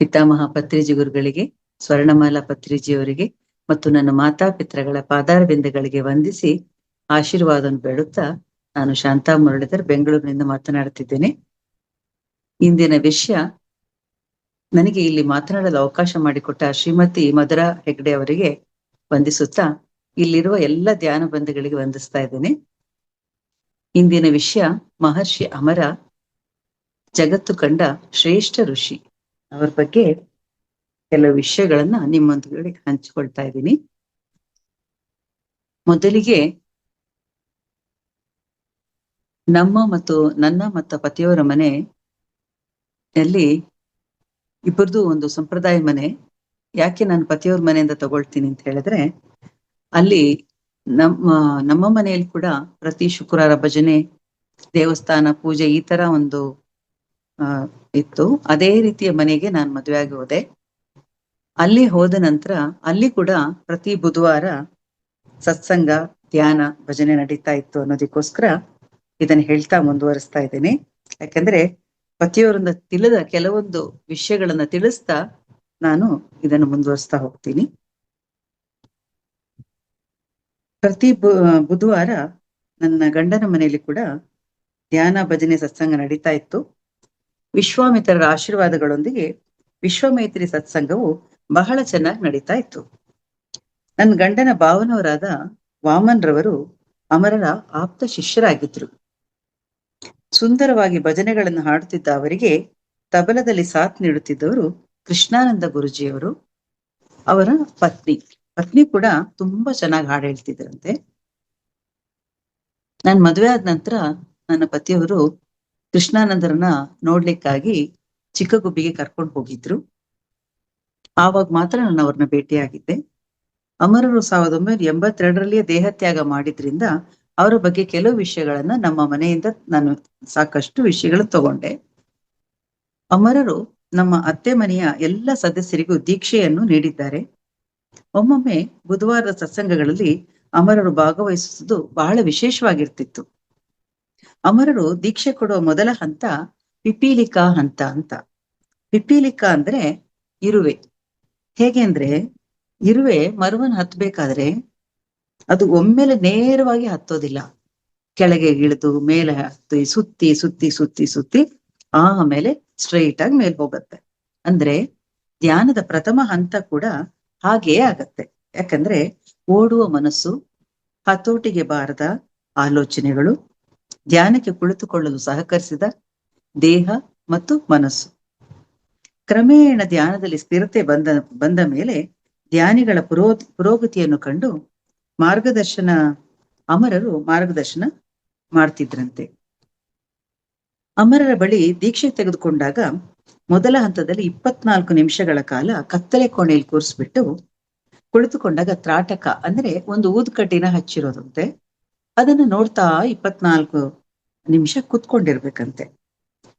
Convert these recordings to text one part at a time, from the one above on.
ಪಿತಾಮಹ ಪತ್ರಿಜಿ ಗುರುಗಳಿಗೆ, ಸ್ವರ್ಣಮಾಲಾ ಪತ್ರಿಜಿಯವರಿಗೆ ಮತ್ತು ನನ್ನ ಮಾತಾಪಿತೃಗಳ ಪಾದಾರವಿಂದಗಳಿಗೆ ವಂದಿಸಿ ಆಶೀರ್ವಾದವನ್ನು ಬೇಡುತ್ತಾ ನಾನು ಶಾಂತಾ ಮುರಳೀಧರ್ ಬೆಂಗಳೂರಿನಿಂದ ಮಾತನಾಡುತ್ತಿದ್ದೇನೆ. ಇಂದಿನ ವಿಷಯ, ನನಗೆ ಇಲ್ಲಿ ಮಾತನಾಡಲು ಅವಕಾಶ ಮಾಡಿಕೊಟ್ಟ ಶ್ರೀಮತಿ ಮಧುರಾ ಹೆಗ್ಡೆ ಅವರಿಗೆ ವಂದಿಸುತ್ತಾ ಇಲ್ಲಿರುವ ಎಲ್ಲ ಧ್ಯಾನ ಬಂಧುಗಳಿಗೆ ವಂದಿಸ್ತಾ ಇದ್ದೇನೆ. ಇಂದಿನ ವಿಷಯ, ಮಹರ್ಷಿ ಅಮರ ಜಗತ್ತು ಕಂಡ ಶ್ರೇಷ್ಠ ಋಷಿ ಅವರ ಬಗ್ಗೆ ಕೆಲವು ವಿಷಯಗಳನ್ನ ನಿಮ್ಮೊಂದಿಗೆ ಹಂಚಿಕೊಳ್ತಾ ಇದ್ದೀನಿ. ಮೊದಲಿಗೆ ನನ್ನ ಮತ್ತು ಪತಿಯವರ ಮನೆಯಲ್ಲಿ ಇಬ್ಬರದು ಒಂದು ಸಂಪ್ರದಾಯ ಮನೆ. ಯಾಕೆ ನಾನು ಪತಿಯವ್ರ ಮನೆಯಿಂದ ತಗೊಳ್ತೀನಿ ಅಂತ ಹೇಳಿದ್ರೆ, ಅಲ್ಲಿ ನಮ್ಮ ಮನೆಯಲ್ಲಿ ಕೂಡ ಪ್ರತಿ ಶುಕ್ರವಾರ ಭಜನೆ, ದೇವಸ್ಥಾನ ಪೂಜೆ ಈ ತರ ಒಂದು ಇತ್ತು. ಅದೇ ರೀತಿಯ ಮನೆಗೆ ನಾನು ಮದುವೆ ಆಗಿ ಹೋದೆ. ಅಲ್ಲಿ ಹೋದ ನಂತರ ಅಲ್ಲಿ ಕೂಡ ಪ್ರತಿ ಬುಧವಾರ ಸತ್ಸಂಗ, ಧ್ಯಾನ, ಭಜನೆ ನಡೀತಾ ಇತ್ತು ಅನ್ನೋದಕ್ಕೋಸ್ಕರ ಇದನ್ನ ಹೇಳ್ತಾ ಮುಂದುವರಿಸ್ತಾ ಇದ್ದೇನೆ. ಯಾಕಂದ್ರೆ ಪತಿಯವರಿಂದ ತಿಳಿದ ಕೆಲವೊಂದು ವಿಷಯಗಳನ್ನ ತಿಳಿಸ್ತಾ ನಾನು ಇದನ್ನು ಮುಂದುವರಿಸ್ತಾ ಹೋಗ್ತೀನಿ. ಪ್ರತಿ ಬುಧವಾರ ನನ್ನ ಗಂಡನ ಮನೆಯಲ್ಲಿ ಕೂಡ ಧ್ಯಾನ, ಭಜನೆ, ಸತ್ಸಂಗ ನಡೀತಾ ಇತ್ತು. ವಿಶ್ವಾಮಿತ್ರರ ಆಶೀರ್ವಾದಗಳೊಂದಿಗೆ ವಿಶ್ವಮೈತ್ರಿ ಸತ್ಸಂಗವು ಬಹಳ ಚೆನ್ನಾಗಿ ನಡೀತಾ ಇತ್ತು. ನನ್ನ ಗಂಡನ ಭಾವನವರಾದ ವಾಮನ್ ರವರು ಅಮರರ ಆಪ್ತ ಶಿಷ್ಯರಾಗಿದ್ರು. ಸುಂದರವಾಗಿ ಭಜನೆಗಳನ್ನು ಹಾಡುತ್ತಿದ್ದ ಅವರಿಗೆ ತಬಲದಲ್ಲಿ ಸಾಥ್ ನೀಡುತ್ತಿದ್ದವರು ಕೃಷ್ಣಾನಂದ ಗುರುಜಿಯವರು. ಅವರ ಪತ್ನಿ ಕೂಡ ತುಂಬಾ ಚೆನ್ನಾಗಿ ಹಾಡು ಹೇಳ್ತಿದ್ರಂತೆ. ನಾನು ಮದುವೆ ಆದ ನಂತರ ನನ್ನ ಪತಿಯವರು ಕೃಷ್ಣಾನಂದರನ್ನ ನೋಡ್ಲಿಕ್ಕಾಗಿ ಚಿಕ್ಕಗುಬ್ಬಿಗೆ ಕರ್ಕೊಂಡು ಹೋಗಿದ್ರು. ಆವಾಗ ಮಾತ್ರ ನಾನು ಅವ್ರನ್ನ ಭೇಟಿಯಾಗಿದ್ದೆ. ಅಮರರು 1982 ದೇಹತ್ಯಾಗ ಮಾಡಿದ್ರಿಂದ ಅವರ ಬಗ್ಗೆ ಕೆಲವು ವಿಷಯಗಳನ್ನ ನಮ್ಮ ಮನೆಯಿಂದ ನಾನು ಸಾಕಷ್ಟು ವಿಷಯಗಳು ತಗೊಂಡೆ. ಅಮರರು ನಮ್ಮ ಅತ್ತೆ ಮನೆಯ ಎಲ್ಲ ಸದಸ್ಯರಿಗೂ ದೀಕ್ಷೆಯನ್ನು ನೀಡಿದ್ದಾರೆ. ಒಮ್ಮೊಮ್ಮೆ ಬುಧವಾರದ ಸತ್ಸಂಗಗಳಲ್ಲಿ ಅಮರರು ಭಾಗವಹಿಸುವುದು ಬಹಳ ವಿಶೇಷವಾಗಿರ್ತಿತ್ತು. ಅಮರರು ದೀಕ್ಷೆ ಕೊಡುವ ಮೊದಲ ಹಂತ ಪಿಪೀಲಿಕಾ ಹಂತ ಅಂತ. ಪಿಪೀಲಿಕಾ ಅಂದ್ರೆ ಇರುವೆ. ಹೇಗೆ ಅಂದ್ರೆ, ಇರುವೆ ಮರವನ್ನು ಹತ್ಬೇಕಾದ್ರೆ ಅದು ಒಮ್ಮೆಲೆ ನೇರವಾಗಿ ಹತ್ತೋದಿಲ್ಲ. ಕೆಳಗೆ ಇಳಿದು ಮೇಲೆ ಹತ್ತಿ ಸುತ್ತಿ ಸುತ್ತಿ ಸುತ್ತಿ ಸುತ್ತಿ ಆಮೇಲೆ ಸ್ಟ್ರೈಟ್ ಆಗಿ ಮೇಲೆ ಹೋಗತ್ತೆ. ಅಂದ್ರೆ ಧ್ಯಾನದ ಪ್ರಥಮ ಹಂತ ಕೂಡ ಹಾಗೆಯೇ ಆಗತ್ತೆ. ಯಾಕಂದ್ರೆ ಓಡುವ ಮನಸ್ಸು, ಹತೋಟಿಗೆ ಬಾರದ ಆಲೋಚನೆಗಳು, ಧ್ಯಾನಕ್ಕೆ ಕುಳಿತುಕೊಳ್ಳಲು ಸಹಕರಿಸಿದ ದೇಹ ಮತ್ತು ಮನಸ್ಸು. ಕ್ರಮೇಣ ಧ್ಯಾನದಲ್ಲಿ ಸ್ಥಿರತೆ ಬಂದ ಮೇಲೆ ಧ್ಯಾನಿಗಳ ಪುರೋಗತಿಯನ್ನು ಕಂಡು ಅಮರರು ಮಾರ್ಗದರ್ಶನ ಮಾಡ್ತಿದ್ರಂತೆ. ಅಮರರ ಬಳಿ ದೀಕ್ಷೆ ತೆಗೆದುಕೊಂಡಾಗ ಮೊದಲ ಹಂತದಲ್ಲಿ 24 ನಿಮಿಷಗಳ ಕಾಲ ಕತ್ತಲೆ ಕೋಣೆಯಲ್ಲಿ ಕೂರಿಸ್ಬಿಟ್ಟು ಕುಳಿತುಕೊಂಡಾಗ ತ್ರಾಟಕ ಅಂದ್ರೆ ಒಂದು ಊದುಕಡ್ಡಿನ ಹಚ್ಚಿರೋದಂತೆ. ಅದನ್ನ ನೋಡ್ತಾ 24 ನಿಮಿಷ ಕುತ್ಕೊಂಡಿರ್ಬೇಕಂತೆ.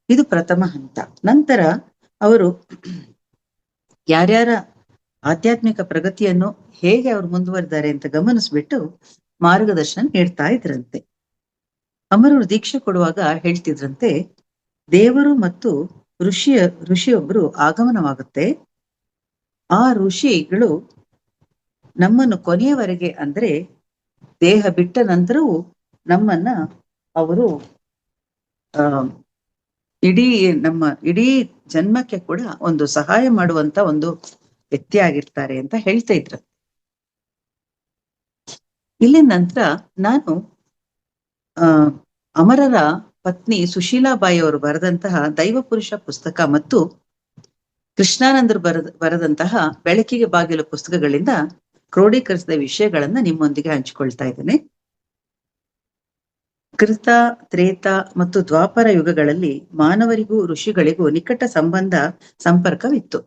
ಇದು ಪ್ರಥಮ ಹಂತ. ನಂತರ ಅವರು ಯಾರ್ಯಾರ ಆಧ್ಯಾತ್ಮಿಕ ಪ್ರಗತಿಯನ್ನು ಹೇಗೆ ಅವರು ಮುಂದುವರೆದಾರೆ ಅಂತ ಗಮನಿಸ್ಬಿಟ್ಟು ಮಾರ್ಗದರ್ಶನ ನೀಡ್ತಾ ಇದ್ರಂತೆ. ಅಮರರು ದೀಕ್ಷೆ ಕೊಡುವಾಗ ಹೇಳ್ತಿದ್ರಂತೆ, ದೇವರು ಮತ್ತು ಋಷಿಯೊಬ್ಬರು ಆಗಮನವಾಗುತ್ತೆ. ಆ ಋಷಿಗಳು ನಮ್ಮನ್ನು ಕೊನೆಯವರೆಗೆ ಅಂದ್ರೆ ದೇಹ ಬಿಟ್ಟ ನಂತರವೂ ನಮ್ಮನ್ನ ಅವರು ಇಡೀ ಜನ್ಮಕ್ಕೆ ಕೂಡ ಒಂದು ಸಹಾಯ ಮಾಡುವಂತ ಒಂದು ವ್ಯಕ್ತಿ ಆಗಿರ್ತಾರೆ ಅಂತ ಹೇಳ್ತಾ ಇದ್ರು. ಇಲ್ಲಿ ನಂತರ ನಾನು ಅಮರರ ಪತ್ನಿ ಸುಶೀಲಾಬಾಯಿ ಅವರು ಬರೆದಂತಹ ದೈವ ಪುರುಷ ಪುಸ್ತಕ ಮತ್ತು ಕೃಷ್ಣಾನಂದರು ಬರೆದಂತಹ ಬೆಳಕಿಗೆ ಬಾಗಿಲು ಪುಸ್ತಕಗಳಿಂದ ಕ್ರೋಢೀಕರಿಸಿದ ವಿಷಯಗಳನ್ನ ನಿಮ್ಮೊಂದಿಗೆ ಹಂಚಿಕೊಳ್ತಾ ಇದ್ದೇನೆ. ಕೃತ, ತ್ರೇತ ಮತ್ತು ದ್ವಾಪರ ಯುಗಗಳಲ್ಲಿ ಮಾನವರಿಗೂ ಋಷಿಗಳಿಗೂ ನಿಕಟ ಸಂಪರ್ಕವಿತ್ತು.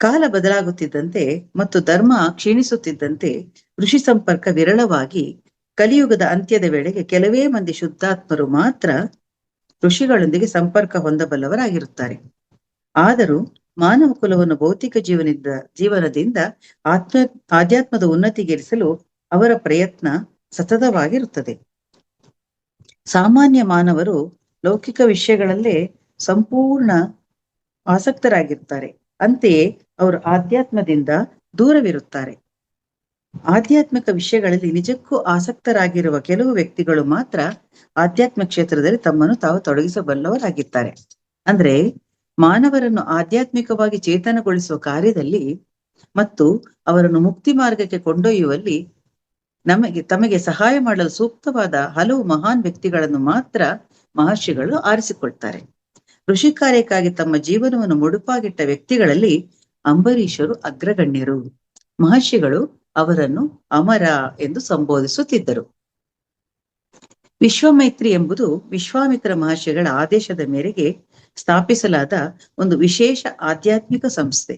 ಕಾಲ ಬದಲಾಗುತ್ತಿದ್ದಂತೆ ಮತ್ತು ಧರ್ಮ ಕ್ಷೀಣಿಸುತ್ತಿದ್ದಂತೆ ಋಷಿ ಸಂಪರ್ಕ ವಿರಳವಾಗಿ ಕಲಿಯುಗದ ಅಂತ್ಯದ ವೇಳೆಗೆ ಕೆಲವೇ ಮಂದಿ ಶುದ್ಧಾತ್ಮರು ಮಾತ್ರ ಋಷಿಗಳೊಂದಿಗೆ ಸಂಪರ್ಕ ಹೊಂದಬಲ್ಲವರಾಗಿರುತ್ತಾರೆ. ಆದರೂ ಮಾನವ ಕುಲವನ್ನು ಭೌತಿಕ ಜೀವನದಿಂದ ಆಧ್ಯಾತ್ಮದ ಉನ್ನತಿಗೇರಿಸಲು ಅವರ ಪ್ರಯತ್ನ ಸತತವಾಗಿರುತ್ತದೆ. ಸಾಮಾನ್ಯ ಮಾನವರು ಲೌಕಿಕ ವಿಷಯಗಳಲ್ಲೇ ಸಂಪೂರ್ಣ ಆಸಕ್ತರಾಗಿರ್ತಾರೆ. ಅಂತೆಯೇ ಅವರು ಆಧ್ಯಾತ್ಮದಿಂದ ದೂರವಿರುತ್ತಾರೆ. ಆಧ್ಯಾತ್ಮಿಕ ವಿಷಯಗಳಲ್ಲಿ ನಿಜಕ್ಕೂ ಆಸಕ್ತರಾಗಿರುವ ಕೆಲವು ವ್ಯಕ್ತಿಗಳು ಮಾತ್ರ ಆಧ್ಯಾತ್ಮ ಕ್ಷೇತ್ರದಲ್ಲಿ ತಮ್ಮನ್ನು ತಾವು ತೊಡಗಿಸಬಲ್ಲವರಾಗಿದ್ದಾರೆ. ಅಂದ್ರೆ ಮಾನವರನ್ನು ಆಧ್ಯಾತ್ಮಿಕವಾಗಿ ಚೇತನಗೊಳಿಸುವ ಕಾರ್ಯದಲ್ಲಿ ಮತ್ತು ಅವರನ್ನು ಮುಕ್ತಿ ಮಾರ್ಗಕ್ಕೆ ಕೊಂಡೊಯ್ಯುವಲ್ಲಿ ತಮಗೆ ಸಹಾಯ ಮಾಡಲು ಸೂಕ್ತವಾದ ಹಲವು ಮಹಾನ್ ವ್ಯಕ್ತಿಗಳನ್ನು ಮಾತ್ರ ಮಹರ್ಷಿಗಳು ಆರಿಸಿಕೊಳ್ತಾರೆ. ಋಷಿ ಕಾರ್ಯಕ್ಕಾಗಿ ತಮ್ಮ ಜೀವನವನ್ನು ಮುಡುಪಾಗಿಟ್ಟ ವ್ಯಕ್ತಿಗಳಲ್ಲಿ ಅಂಬರೀಷರು ಅಗ್ರಗಣ್ಯರು. ಮಹರ್ಷಿಗಳು ಅವರನ್ನು ಅಮರ ಎಂದು ಸಂಬೋಧಿಸುತ್ತಿದ್ದರು. ವಿಶ್ವಮೈತ್ರಿ ಎಂಬುದು ವಿಶ್ವಾಮಿತ್ರ ಮಹರ್ಷಿಗಳ ಆದೇಶದ ಮೇರೆಗೆ ಸ್ಥಾಪಿಸಲಾದ ಒಂದು ವಿಶೇಷ ಆಧ್ಯಾತ್ಮಿಕ ಸಂಸ್ಥೆ.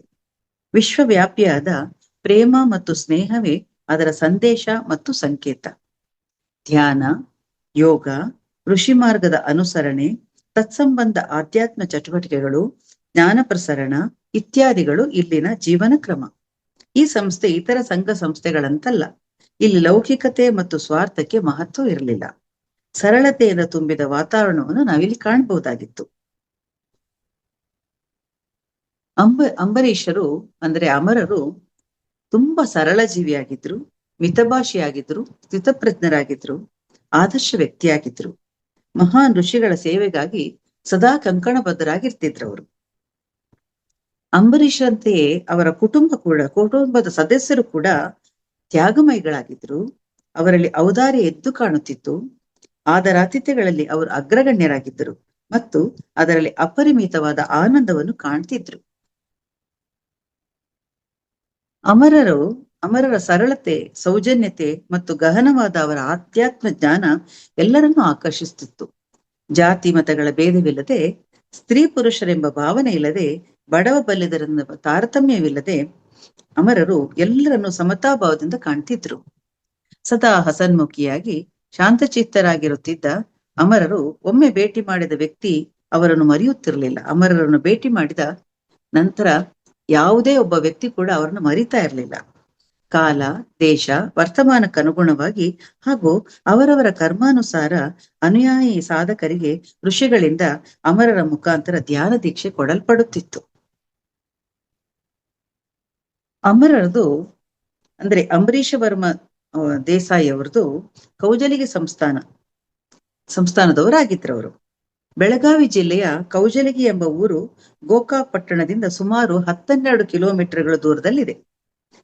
ವಿಶ್ವವ್ಯಾಪಿಯಾದ ಪ್ರೇಮ ಮತ್ತು ಸ್ನೇಹವೇ ಅದರ ಸಂದೇಶ ಮತ್ತು ಸಂಕೇತ. ಧ್ಯಾನ, ಯೋಗ, ಋಷಿ ಮಾರ್ಗದ ಅನುಸರಣೆ, ತತ್ಸಂಬಂಧ ಆಧ್ಯಾತ್ಮ ಚಟುವಟಿಕೆಗಳು, ಜ್ಞಾನ ಪ್ರಸರಣ ಇತ್ಯಾದಿಗಳು ಇಲ್ಲಿನ ಜೀವನ ಕ್ರಮ. ಈ ಸಂಸ್ಥೆ ಇತರ ಸಂಘ ಸಂಸ್ಥೆಗಳಂತಲ್ಲ. ಇಲ್ಲಿ ಲೌಕಿಕತೆ ಮತ್ತು ಸ್ವಾರ್ಥಕ್ಕೆ ಮಹತ್ವ ಇರಲಿಲ್ಲ. ಸರಳತೆಯಿಂದ ತುಂಬಿದ ವಾತಾವರಣವನ್ನು ನಾವಿಲ್ಲಿ ಕಾಣಬಹುದಾಗಿತ್ತು. ಅಂಬರೀಷರು ಅಂದ್ರೆ ಅಮರರು ತುಂಬಾ ಸರಳ ಜೀವಿಯಾಗಿದ್ರು, ಮಿತಭಾಷಿಯಾಗಿದ್ರು, ಸ್ಥಿತಪ್ರಜ್ಞರಾಗಿದ್ರು, ಆದರ್ಶ ವ್ಯಕ್ತಿಯಾಗಿದ್ರು. ಮಹಾನ್ ಋಷಿಗಳ ಸೇವೆಗಾಗಿ ಸದಾ ಕಂಕಣಬದ್ಧರಾಗಿರ್ತಿದ್ರು ಅವರು. ಅಂಬರೀಷಂತೆಯೇ ಅವರ ಕುಟುಂಬದ ಸದಸ್ಯರು ಕೂಡ ತ್ಯಾಗಮಯಿಗಳಾಗಿದ್ರು. ಅವರಲ್ಲಿ ಔದಾರ್ಯ ಎದ್ದು ಕಾಣುತ್ತಿತ್ತು. ಆದರಾತಿಥ್ಯಗಳಲ್ಲಿ ಅವರು ಅಗ್ರಗಣ್ಯರಾಗಿದ್ದರು ಮತ್ತು ಅದರಲ್ಲಿ ಅಪರಿಮಿತವಾದ ಆನಂದವನ್ನು ಕಾಣ್ತಿದ್ರು. ಅಮರರ ಸರಳತೆ, ಸೌಜನ್ಯತೆ ಮತ್ತು ಗಹನವಾದ ಅವರ ಆಧ್ಯಾತ್ಮ ಜ್ಞಾನ ಎಲ್ಲರನ್ನೂ ಆಕರ್ಷಿಸುತ್ತಿತ್ತು. ಜಾತಿ ಮತಗಳ ಭೇದವಿಲ್ಲದೆ, ಸ್ತ್ರೀ ಪುರುಷರೆಂಬ ಭಾವನೆ ಇಲ್ಲದೆ, ಬಡವ ಬಲ್ಲಿದರೆಂಬ ತಾರತಮ್ಯವಿಲ್ಲದೆ ಅಮರರು ಎಲ್ಲರನ್ನೂ ಸಮತಾಭಾವದಿಂದ ಕಾಣ್ತಿದ್ರು. ಸದಾ ಹಸನ್ಮುಖಿಯಾಗಿ ಶಾಂತಚಿತ್ತರಾಗಿರುತ್ತಿದ್ದ ಅಮರರು ಒಮ್ಮೆ ಭೇಟಿ ಮಾಡಿದ ವ್ಯಕ್ತಿ ಅವರನ್ನು ಮರೆಯುತ್ತಿರಲಿಲ್ಲ. ಅಮರರನ್ನು ಭೇಟಿ ಮಾಡಿದ ನಂತರ ಯಾವುದೇ ಒಬ್ಬ ವ್ಯಕ್ತಿ ಕೂಡ ಅವರನ್ನು ಮರಿತಾ ಇರಲಿಲ್ಲ. ಕಾಲ, ದೇಶ, ವರ್ತಮಾನಕ್ಕನುಗುಣವಾಗಿ ಹಾಗೂ ಅವರವರ ಕರ್ಮಾನುಸಾರ ಅನುಯಾಯಿ ಸಾಧಕರಿಗೆ ಋಷಿಗಳಿಂದ ಅಮರರ ಮುಖಾಂತರ ಧ್ಯಾನ ದೀಕ್ಷೆ ಕೊಡಲ್ಪಡುತ್ತಿತ್ತು. ಅಮರರದು ಅಂದ್ರೆ ಅಂಬರೀಷ ವರ್ಮ ದೇಸಾಯಿ ಅವರದು ಕೌಜಲಿಗೆ ಸಂಸ್ಥಾನದವರಾಗಿದ್ರು ಅವರು. ಬೆಳಗಾವಿ ಜಿಲ್ಲೆಯ ಕೌಜಲಗಿ ಎಂಬ ಊರು ಗೋಕಾಕ್ ಪಟ್ಟಣದಿಂದ ಸುಮಾರು 12 ಕಿಲೋಮೀಟರ್ಗಳ ದೂರದಲ್ಲಿದೆ.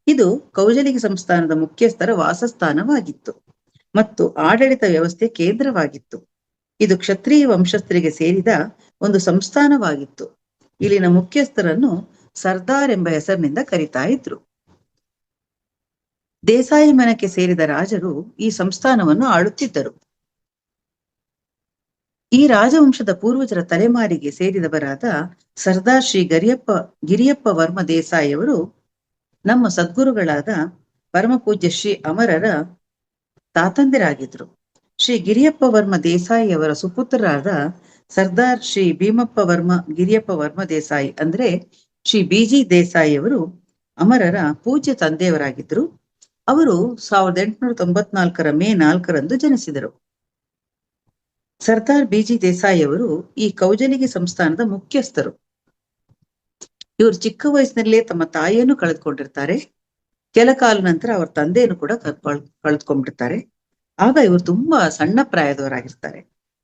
ಇದು ಕೌಜಲಗಿ ಸಂಸ್ಥಾನದ ಮುಖ್ಯಸ್ಥರ ವಾಸಸ್ಥಾನವಾಗಿತ್ತು ಮತ್ತು ಆಡಳಿತ ವ್ಯವಸ್ಥೆ ಕೇಂದ್ರವಾಗಿತ್ತು. ಇದು ಕ್ಷತ್ರಿಯ ವಂಶಸ್ಥರಿಗೆ ಸೇರಿದ ಒಂದು ಸಂಸ್ಥಾನವಾಗಿತ್ತು. ಇಲ್ಲಿನ ಮುಖ್ಯಸ್ಥರನ್ನು ಸರ್ದಾರ್ ಎಂಬ ಹೆಸರಿನಿಂದ ಕರೀತಾ ಇದ್ರು. ದೇಸಾಯಿ ಮನಕ್ಕೆ ಸೇರಿದ ರಾಜರು ಈ ಸಂಸ್ಥಾನವನ್ನು ಆಳುತ್ತಿದ್ದರು. ಈ ರಾಜವಂಶದ ಪೂರ್ವಜರ ತಲೆಮಾರಿಗೆ ಸೇರಿದವರಾದ ಸರ್ದಾರ್ ಶ್ರೀ ಗಿರಿಯಪ್ಪ ವರ್ಮ ದೇಸಾಯಿಯವರು ನಮ್ಮ ಸದ್ಗುರುಗಳಾದ ಪರಮಪೂಜ್ಯ ಶ್ರೀ ಅಮರರ ತಾತಂದಿರಾಗಿದ್ರು. ಶ್ರೀ ಗಿರಿಯಪ್ಪ ವರ್ಮ ದೇಸಾಯಿಯವರ ಸುಪುತ್ರರಾದ ಸರ್ದಾರ್ ಶ್ರೀ ಭೀಮಪ್ಪ ವರ್ಮ ಗಿರಿಯಪ್ಪ ವರ್ಮ ದೇಸಾಯಿ ಅಂದ್ರೆ ಶ್ರೀ ಬಿಜಿ ದೇಸಾಯಿಯವರು ಅಮರರ ಪೂಜ್ಯ ತಂದೆಯವರಾಗಿದ್ರು. ಅವರು 1894 ಮೇ 4 ಜನಿಸಿದರು. ಸರ್ದಾರ್ ಬಿಜಿ ದೇಸಾಯಿಯವರು ಈ ಕೌಜಲಿಗೆ ಸಂಸ್ಥಾನದ ಮುಖ್ಯಸ್ಥರು. ಇವರು ಚಿಕ್ಕ ವಯಸ್ಸಿನಲ್ಲೇ ತಮ್ಮ ತಾಯಿಯನ್ನು ಕಳೆದುಕೊಂಡಿರ್ತಾರೆ. ಕೆಲ ಕಾಲ ನಂತರ ಅವರ ತಂದೆಯನ್ನು ಕೂಡ ಕಳೆದುಕೊಂಡ್ಬಿಡ್ತಾರೆ. ಆಗ ಇವರು ತುಂಬಾ ಸಣ್ಣ ಪ್ರಾಯದವರಾಗಿರ್ತಾರೆ.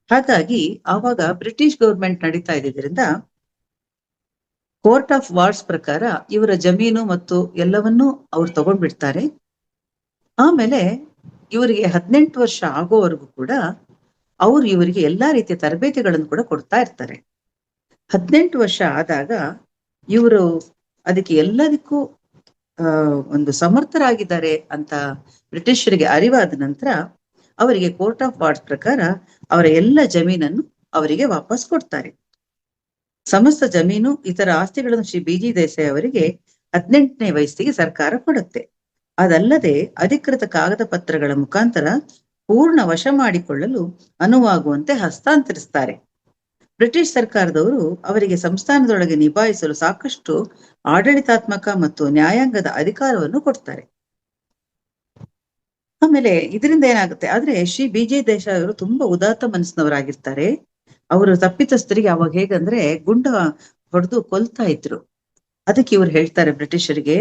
ಹಾಗಾಗಿ ಆವಾಗ ಬ್ರಿಟಿಷ್ ಗೌರ್ಮೆಂಟ್ ನಡೀತಾ ಇದ್ದಿದ್ರಿಂದ ಕೋರ್ಟ್ ಆಫ್ ವಾರ್ಡ್ಸ್ ಪ್ರಕಾರ ಇವರ ಜಮೀನು ಮತ್ತು ಎಲ್ಲವನ್ನೂ ಅವ್ರು ತಗೊಂಡ್ಬಿಡ್ತಾರೆ. ಆಮೇಲೆ ಇವರಿಗೆ 18 ವರ್ಷ ಆಗೋವರೆಗೂ ಕೂಡ ಅವರು ಇವರಿಗೆ ಎಲ್ಲಾ ರೀತಿಯ ತರಬೇತಿಗಳನ್ನು ಕೂಡ ಕೊಡ್ತಾ ಇರ್ತಾರೆ. 18 ವರ್ಷ ಆದಾಗ ಇವರು ಅದಕ್ಕೆ ಎಲ್ಲದಕ್ಕೂ ಒಂದು ಸಮರ್ಥರಾಗಿದ್ದಾರೆ ಅಂತ ಬ್ರಿಟಿಷರಿಗೆ ಅರಿವಾದ ನಂತರ ಅವರಿಗೆ ಕೋರ್ಟ್ ಆಫ್ ವಾರ್ಡ್ಸ್ ಪ್ರಕಾರ ಅವರ ಎಲ್ಲ ಜಮೀನನ್ನು ಅವರಿಗೆ ವಾಪಸ್ ಕೊಡ್ತಾರೆ. ಸಮಸ್ತ ಜಮೀನು ಇತರ ಆಸ್ತಿಗಳನ್ನು ಶ್ರೀ ಬಿಜಿ ದೇಸಾಯಿ ಅವರಿಗೆ 18ನೇ ವಯಸ್ಸಿಗೆ ಸರ್ಕಾರ ಕೊಡುತ್ತೆ. ಅದಲ್ಲದೆ ಅಧಿಕೃತ ಕಾಗದ ಪತ್ರಗಳ ಮುಖಾಂತರ ಪೂರ್ಣ ವಶ ಮಾಡಿಕೊಳ್ಳಲು ಅನುವಾಗುವಂತೆ ಹಸ್ತಾಂತರಿಸ್ತಾರೆ. ಬ್ರಿಟಿಷ್ ಸರ್ಕಾರದವರು ಅವರಿಗೆ ಸಂಸ್ಥಾನದೊಳಗೆ ನಿಭಾಯಿಸಲು ಸಾಕಷ್ಟು ಆಡಳಿತಾತ್ಮಕ ಮತ್ತು ನ್ಯಾಯಾಂಗದ ಅಧಿಕಾರವನ್ನು ಕೊಡ್ತಾರೆ. ಆಮೇಲೆ ಇದರಿಂದ ಏನಾಗುತ್ತೆ ಆದ್ರೆ ಶ್ರೀ ಬಿಜೆ ದೇಸಾಯಿ ಅವರು ತುಂಬಾ ಉದಾತ್ತ ಮನಸ್ಸಿನವರಾಗಿರ್ತಾರೆ. ಅವರು ತಪ್ಪಿತಸ್ಥರಿಗೆ ಅವಾಗ ಹೇಗಂದ್ರೆ ಗುಂಡ ಹೊಡೆದು ಕೊಲ್ತಾ ಇದ್ರು. ಅದಕ್ಕೆ ಇವ್ರು ಹೇಳ್ತಾರೆ ಬ್ರಿಟಿಷರಿಗೆ,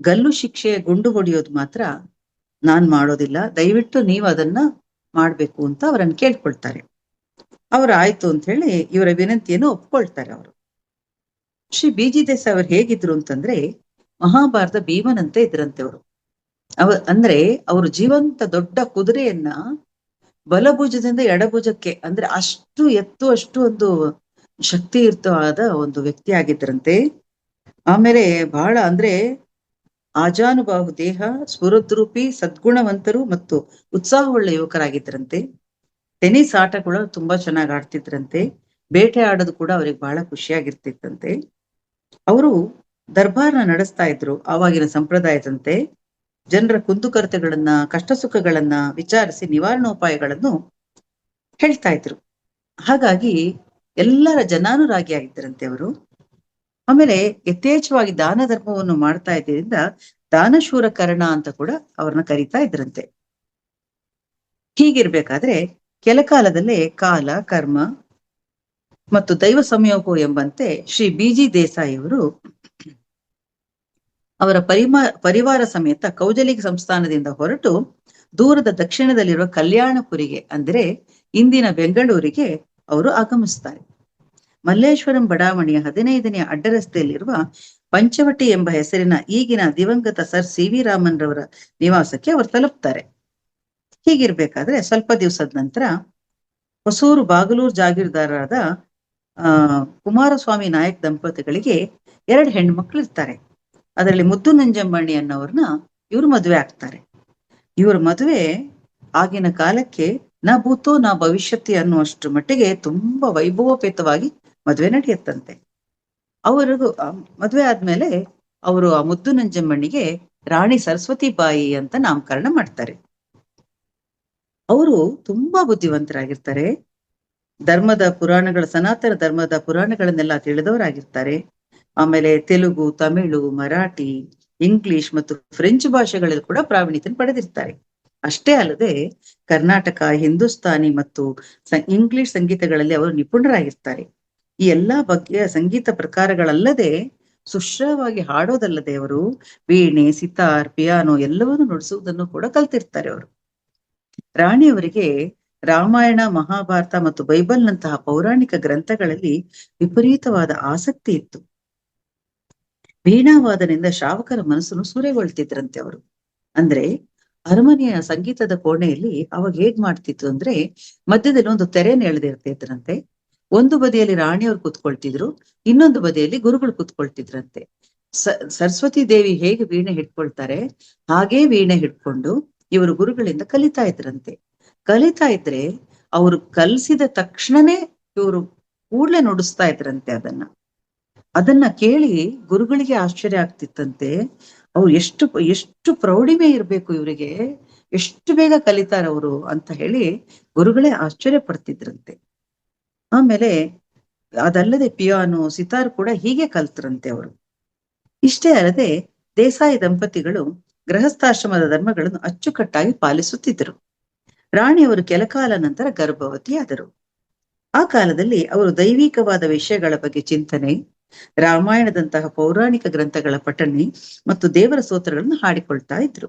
ಗಲ್ಲು ಶಿಕ್ಷೆ ಗುಂಡು ಹೊಡೆಯೋದು ಮಾತ್ರ ನಾನ್ ಮಾಡೋದಿಲ್ಲ, ದಯವಿಟ್ಟು ನೀವು ಅದನ್ನ ಮಾಡ್ಬೇಕು ಅಂತ ಅವರನ್ನು ಕೇಳ್ಕೊಳ್ತಾರೆ. ಅವ್ರು ಆಯ್ತು ಅಂತ ಹೇಳಿ ಇವರ ವಿನಂತಿಯನ್ನು ಒಪ್ಕೊಳ್ತಾರೆ ಅವರು. ಶ್ರೀ ಬಿ ಜಿ ದೇಸಾಯಿ ಅವರು ಹೇಗಿದ್ರು ಅಂತಂದ್ರೆ ಮಹಾಭಾರತ ಭೀಮನಂತೆ ಇದ್ರಂತೆ ಅವರು. ಅಂದ್ರೆ ಅವರು ಜೀವಂತ ದೊಡ್ಡ ಕುದುರೆಯನ್ನ ಬಲಭುಜದಿಂದ ಎಡಭುಜಕ್ಕೆ ಅಂದ್ರೆ ಅಷ್ಟು ಎತ್ತುವಷ್ಟು ಒಂದು ಶಕ್ತಿಯುತವಾದ ಒಂದು ವ್ಯಕ್ತಿ ಆಗಿದ್ರಂತೆ. ಆಮೇಲೆ ಬಹಳ ಅಂದ್ರೆ ಆಜಾನುಬಾಹು ದೇಹ, ಸ್ಫುರದ್ರೂಪಿ, ಸದ್ಗುಣವಂತರು ಮತ್ತು ಉತ್ಸಾಹವುಳ್ಳ ಯುವಕರಾಗಿದ್ರಂತೆ. ಟೆನಿಸ್ ಆಟಗಳು ತುಂಬಾ ಚೆನ್ನಾಗಿ ಆಡ್ತಿದ್ರಂತೆ. ಬೇಟೆ ಆಡೋದು ಕೂಡ ಅವ್ರಿಗೆ ಬಹಳ ಖುಷಿಯಾಗಿರ್ತಿತ್ತಂತೆ. ಅವರು ದರ್ಬಾರ್ನ ನಡೆಸ್ತಾ ಇದ್ರು ಆವಾಗಿನ ಸಂಪ್ರದಾಯದಂತೆ. ಜನರ ಕುಂದುಕೊರತೆಗಳನ್ನ, ಕಷ್ಟ ಸುಖಗಳನ್ನ ವಿಚಾರಿಸಿ ನಿವಾರಣೋಪಾಯಗಳನ್ನು ಹೇಳ್ತಾ ಇದ್ರು. ಹಾಗಾಗಿ ಎಲ್ಲರ ಜನಾನುರಾಗಿಯಾಗಿದ್ದರಂತೆ ಅವರು. ಆಮೇಲೆ ಯಥೇಚ್ಛವಾಗಿ ದಾನ ಧರ್ಮವನ್ನು ಮಾಡ್ತಾ ಇದ್ದರಿಂದ ದಾನಶೂರ ಕರ್ಣ ಅಂತ ಕೂಡ ಅವ್ರನ್ನ ಕರೀತಾ ಇದ್ರಂತೆ. ಹೀಗಿರ್ಬೇಕಾದ್ರೆ ಕೆಲ ಕಾಲದಲ್ಲೇ ಕಾಲ, ಕರ್ಮ ಮತ್ತು ದೈವ ಸಂಯೋಗ ಎಂಬಂತೆ ಶ್ರೀ ಬಿ ಜಿ ದೇಸಾಯಿಯವರು ಅವರ ಪರಿವಾರ ಸಮೇತ ಕೌಜಲಿಗ ಸಂಸ್ಥಾನದಿಂದ ಹೊರಟು ದೂರದ ದಕ್ಷಿಣದಲ್ಲಿರುವ ಕಲ್ಯಾಣಪುರಿಗೆ ಅಂದ್ರೆ ಇಂದಿನ ಬೆಂಗಳೂರಿಗೆ ಅವರು ಆಗಮಿಸ್ತಾರೆ. ಮಲ್ಲೇಶ್ವರಂ ಬಡಾವಣೆಯ 15ನೇ ಅಡ್ಡರಸ್ತೆಯಲ್ಲಿರುವ ಪಂಚವಟಿ ಎಂಬ ಹೆಸರಿನ ಈಗಿನ ದಿವಂಗತ ಸರ್ ಸಿ ವಿ ರಾಮನ್ ರವರ ನಿವಾಸಕ್ಕೆ ಅವರು ತಲುಪ್ತಾರೆ. ಹೀಗಿರ್ಬೇಕಾದ್ರೆ ಸ್ವಲ್ಪ ದಿವಸದ ನಂತರ ಹೊಸೂರು ಬಾಗಲೂರು ಜಾಗೀರ್ದಾರರಾದ ಕುಮಾರಸ್ವಾಮಿ ನಾಯಕ್ ದಂಪತಿಗಳಿಗೆ 2 ಹೆಣ್ಮಕ್ಳು ಇರ್ತಾರೆ. ಅದರಲ್ಲಿ ಮುದ್ದು ನಂಜಮ್ಮಣ್ಣಿ ಅನ್ನೋರ್ನ ಇವ್ರು ಮದುವೆ ಆಗ್ತಾರೆ. ಇವ್ರ ಮದುವೆ ಆಗಿನ ಕಾಲಕ್ಕೆ ನ ಭೂತೋ ನ ಭವಿಷ್ಯತಿ ಅನ್ನುವಷ್ಟು ಮಟ್ಟಿಗೆ ತುಂಬಾ ವೈಭವೋಪೇತವಾಗಿ ಮದುವೆ ನಡೆಯುತ್ತಂತೆ. ಅವರಿಗೂ ಮದುವೆ ಆದ್ಮೇಲೆ ಅವರು ಆ ಮುದ್ದು ನಂಜಮ್ಮಣ್ಣಿಗೆ ರಾಣಿ ಸರಸ್ವತಿ ಬಾಯಿ ಅಂತ ನಾಮಕರಣ ಮಾಡ್ತಾರೆ. ಅವರು ತುಂಬಾ ಬುದ್ಧಿವಂತರಾಗಿರ್ತಾರೆ. ಸನಾತನ ಧರ್ಮದ ಪುರಾಣಗಳನ್ನೆಲ್ಲ ತಿಳಿದವರಾಗಿರ್ತಾರೆ. ಆಮೇಲೆ ತೆಲುಗು, ತಮಿಳು, ಮರಾಠಿ, ಇಂಗ್ಲಿಷ್ ಮತ್ತು ಫ್ರೆಂಚ್ ಭಾಷೆಗಳಲ್ಲಿ ಕೂಡ ಪ್ರಾವೀಣ್ಯತೆಯನ್ನು ಪಡೆದಿರ್ತಾರೆ. ಅಷ್ಟೇ ಅಲ್ಲದೆ ಕರ್ನಾಟಕ, ಹಿಂದೂಸ್ತಾನಿ ಮತ್ತು ಇಂಗ್ಲಿಷ್ ಸಂಗೀತಗಳಲ್ಲಿ ಅವರು ನಿಪುಣರಾಗಿರ್ತಾರೆ. ಈ ಎಲ್ಲಾ ಬಗೆಯ ಸಂಗೀತ ಪ್ರಕಾರಗಳಲ್ಲದೆ ಸುಶ್ರವಾಗಿ ಹಾಡೋದಲ್ಲದೆ ಅವರು ವೀಣೆ, ಸಿತಾರ್, ಪಿಯಾನೋ ಎಲ್ಲವನ್ನೂ ನುಡಿಸುವುದನ್ನು ಕೂಡ ಕಲ್ತಿರ್ತಾರೆ ಅವರು. ರಾಣಿಯವರಿಗೆ ರಾಮಾಯಣ, ಮಹಾಭಾರತ ಮತ್ತು ಬೈಬಲ್ನಂತಹ ಪೌರಾಣಿಕ ಗ್ರಂಥಗಳಲ್ಲಿ ವಿಪರೀತವಾದ ಆಸಕ್ತಿ ಇತ್ತು. ವೀಣಾವಾದನೆಯಿಂದ ಶ್ರಾವಕರ ಮನಸ್ಸನ್ನು ಸೂರೆಗೊಳ್ತಿದ್ರಂತೆ ಅವರು. ಅಂದ್ರೆ ಅರಮನೆಯ ಸಂಗೀತದ ಕೋಣೆಯಲ್ಲಿ ಅವಾಗ ಹೇಗ್ ಮಾಡ್ತಿತ್ತು ಅಂದ್ರೆ ಮಧ್ಯದಲ್ಲಿ ಒಂದು ತೆರೆನ ಎಳೆದಿರ್ತಿದ್ರಂತೆ. ಒಂದು ಬದಿಯಲ್ಲಿ ರಾಣಿಯವರು ಕೂತ್ಕೊಳ್ತಿದ್ರು, ಇನ್ನೊಂದು ಬದಿಯಲ್ಲಿ ಗುರುಗಳು ಕೂತ್ಕೊಳ್ತಿದ್ರಂತೆ. ಸರಸ್ವತಿ ದೇವಿ ಹೇಗೆ ವೀಣೆ ಹಿಡ್ಕೊಳ್ತಾರೆ ಹಾಗೇ ವೀಣೆ ಹಿಡ್ಕೊಂಡು ಇವರು ಗುರುಗಳಿಂದ ಕಲಿತಾ ಇದ್ರಂತೆ. ಕಲಿತಾ ಇದ್ರೆ ಅವರು ಕಲಿಸಿದ ತಕ್ಷಣನೇ ಇವರು ಕೂಡ್ಲೆ ನುಡಿಸ್ತಾ ಇದ್ರಂತೆ. ಅದನ್ನ ಕೇಳಿ ಗುರುಗಳಿಗೆ ಆಶ್ಚರ್ಯ ಆಗ್ತಿತ್ತಂತೆ. ಅವ್ರು ಎಷ್ಟು ಪ್ರೌಢಿಮೆ ಇರ್ಬೇಕು ಇವರಿಗೆ, ಎಷ್ಟು ಬೇಗ ಕಲಿತಾರ ಅವರು ಅಂತ ಹೇಳಿ ಗುರುಗಳೇ ಆಶ್ಚರ್ಯ ಪಡ್ತಿದ್ರಂತೆ. ಆಮೇಲೆ ಅದಲ್ಲದೆ ಪಿಯಾನೋ, ಸಿತಾರ್ ಕೂಡ ಹೀಗೆ ಕಲ್ತ್ರಂತೆ ಅವರು. ಇಷ್ಟೇ ಅಲ್ಲದೆ ದೇಸಾಯಿ ದಂಪತಿಗಳು ಗೃಹಸ್ಥಾಶ್ರಮದ ಧರ್ಮಗಳನ್ನು ಅಚ್ಚುಕಟ್ಟಾಗಿ ಪಾಲಿಸುತ್ತಿದ್ದರು. ರಾಣಿಯವರು ಕೆಲಕಾಲ ನಂತರ ಗರ್ಭವತಿಯಾದರು. ಆ ಕಾಲದಲ್ಲಿ ಅವರು ದೈವಿಕವಾದ ವಿಷಯಗಳ ಬಗ್ಗೆ ಚಿಂತನೆ, ರಾಮಾಯಣದಂತಹ ಪೌರಾಣಿಕ ಗ್ರಂಥಗಳ ಪಠಣೆ ಮತ್ತು ದೇವರ ಸ್ತೋತ್ರಗಳನ್ನು ಹಾಡಿಕೊಳ್ತಾ ಇದ್ರು.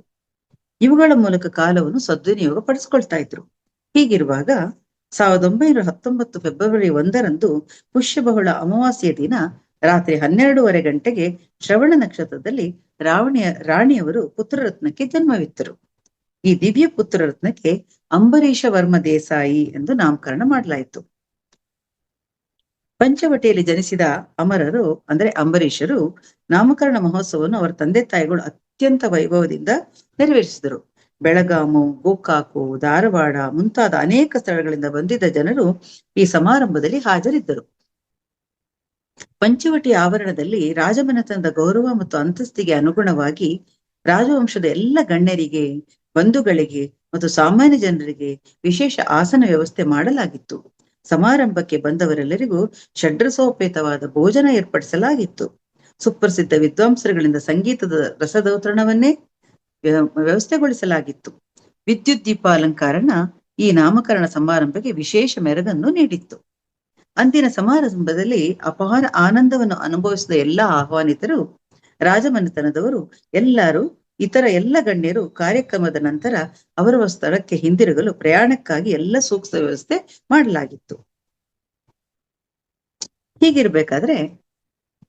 ಇವುಗಳ ಮೂಲಕ ಕಾಲವನ್ನು ಸದ್ವಿನಿಯೋಗ ಪಡಿಸ್ಕೊಳ್ತಾ ಇದ್ರು. ಹೀಗಿರುವಾಗ 1919 ಫೆಬ್ರವರಿ 1ರಂದು ಪುಷ್ಯಬಹುಳ ಅಮಾವಾಸ್ಯೆಯ ದಿನ ರಾತ್ರಿ 12:30 ಗಂಟೆಗೆ ಶ್ರವಣ ನಕ್ಷತ್ರದಲ್ಲಿ ರಾಣಿಯವರು ಪುತ್ರರತ್ನಕ್ಕೆ ಜನ್ಮವಿತ್ತರು. ಈ ದಿವ್ಯ ಪುತ್ರರತ್ನಕ್ಕೆ ಅಂಬರೀಷ ವರ್ಮ ದೇಸಾಯಿ ಎಂದು ನಾಮಕರಣ ಮಾಡಲಾಯಿತು. ಪಂಚವಟಿಯಲ್ಲಿ ಜನಿಸಿದ ಅಮರರು ಅಂದ್ರೆ ಅಂಬರೀಷರು ನಾಮಕರಣ ಮಹೋತ್ಸವವನ್ನು ಅವರ ತಂದೆ ತಾಯಿಗಳು ಅತ್ಯಂತ ವೈಭವದಿಂದ ನೆರವೇರಿಸಿದರು. ಬೆಳಗಾಮು, ಗೋಕಾಕು, ಧಾರವಾಡ ಮುಂತಾದ ಅನೇಕ ಸ್ಥಳಗಳಿಂದ ಬಂದಿದ್ದ ಜನರು ಈ ಸಮಾರಂಭದಲ್ಲಿ ಹಾಜರಿದ್ದರು. ಪಂಚವಟಿ ಆವರಣದಲ್ಲಿ ರಾಜಮನೆತನದ ಗೌರವ ಮತ್ತು ಅಂತಸ್ತಿಗೆ ಅನುಗುಣವಾಗಿ ರಾಜವಂಶದ ಎಲ್ಲ ಗಣ್ಯರಿಗೆ, ಬಂಧುಗಳಿಗೆ ಮತ್ತು ಸಾಮಾನ್ಯ ಜನರಿಗೆ ವಿಶೇಷ ಆಸನ ವ್ಯವಸ್ಥೆ ಮಾಡಲಾಗಿತ್ತು. ಸಮಾರಂಭಕ್ಕೆ ಬಂದವರೆಲ್ಲರಿಗೂ ಷಡ್ರಸೋಪೇತವಾದ ಭೋಜನ ಏರ್ಪಡಿಸಲಾಗಿತ್ತು. ಸುಪ್ರಸಿದ್ಧ ವಿದ್ವಾಂಸರುಗಳಿಂದ ಸಂಗೀತದ ರಸದೌತಣವನ್ನೇ ವ್ಯವಸ್ಥೆಗೊಳಿಸಲಾಗಿತ್ತು. ವಿದ್ಯುತ್ ದೀಪಾಲಂಕಾರಣ ಈ ನಾಮಕರಣ ಸಮಾರಂಭಕ್ಕೆ ವಿಶೇಷ ಮೆರಗನ್ನು ನೀಡಿತ್ತು. ಅಂದಿನ ಸಮಾರಂಭದಲ್ಲಿ ಅಪಾರ ಆನಂದವನ್ನು ಅನುಭವಿಸಿದ ಎಲ್ಲ ಆಹ್ವಾನಿತರು, ರಾಜಮನೆತನದವರು ಎಲ್ಲರೂ, ಇತರ ಎಲ್ಲ ಗಣ್ಯರು ಕಾರ್ಯಕ್ರಮದ ನಂತರ ಅವರವರ ಸ್ಥಳಕ್ಕೆ ಹಿಂದಿರುಗಲು ಪ್ರಯಾಣಕ್ಕಾಗಿ ಎಲ್ಲ ಸೂಕ್ತ ವ್ಯವಸ್ಥೆ ಮಾಡಲಾಗಿತ್ತು. ಹೀಗಿರ್ಬೇಕಾದ್ರೆ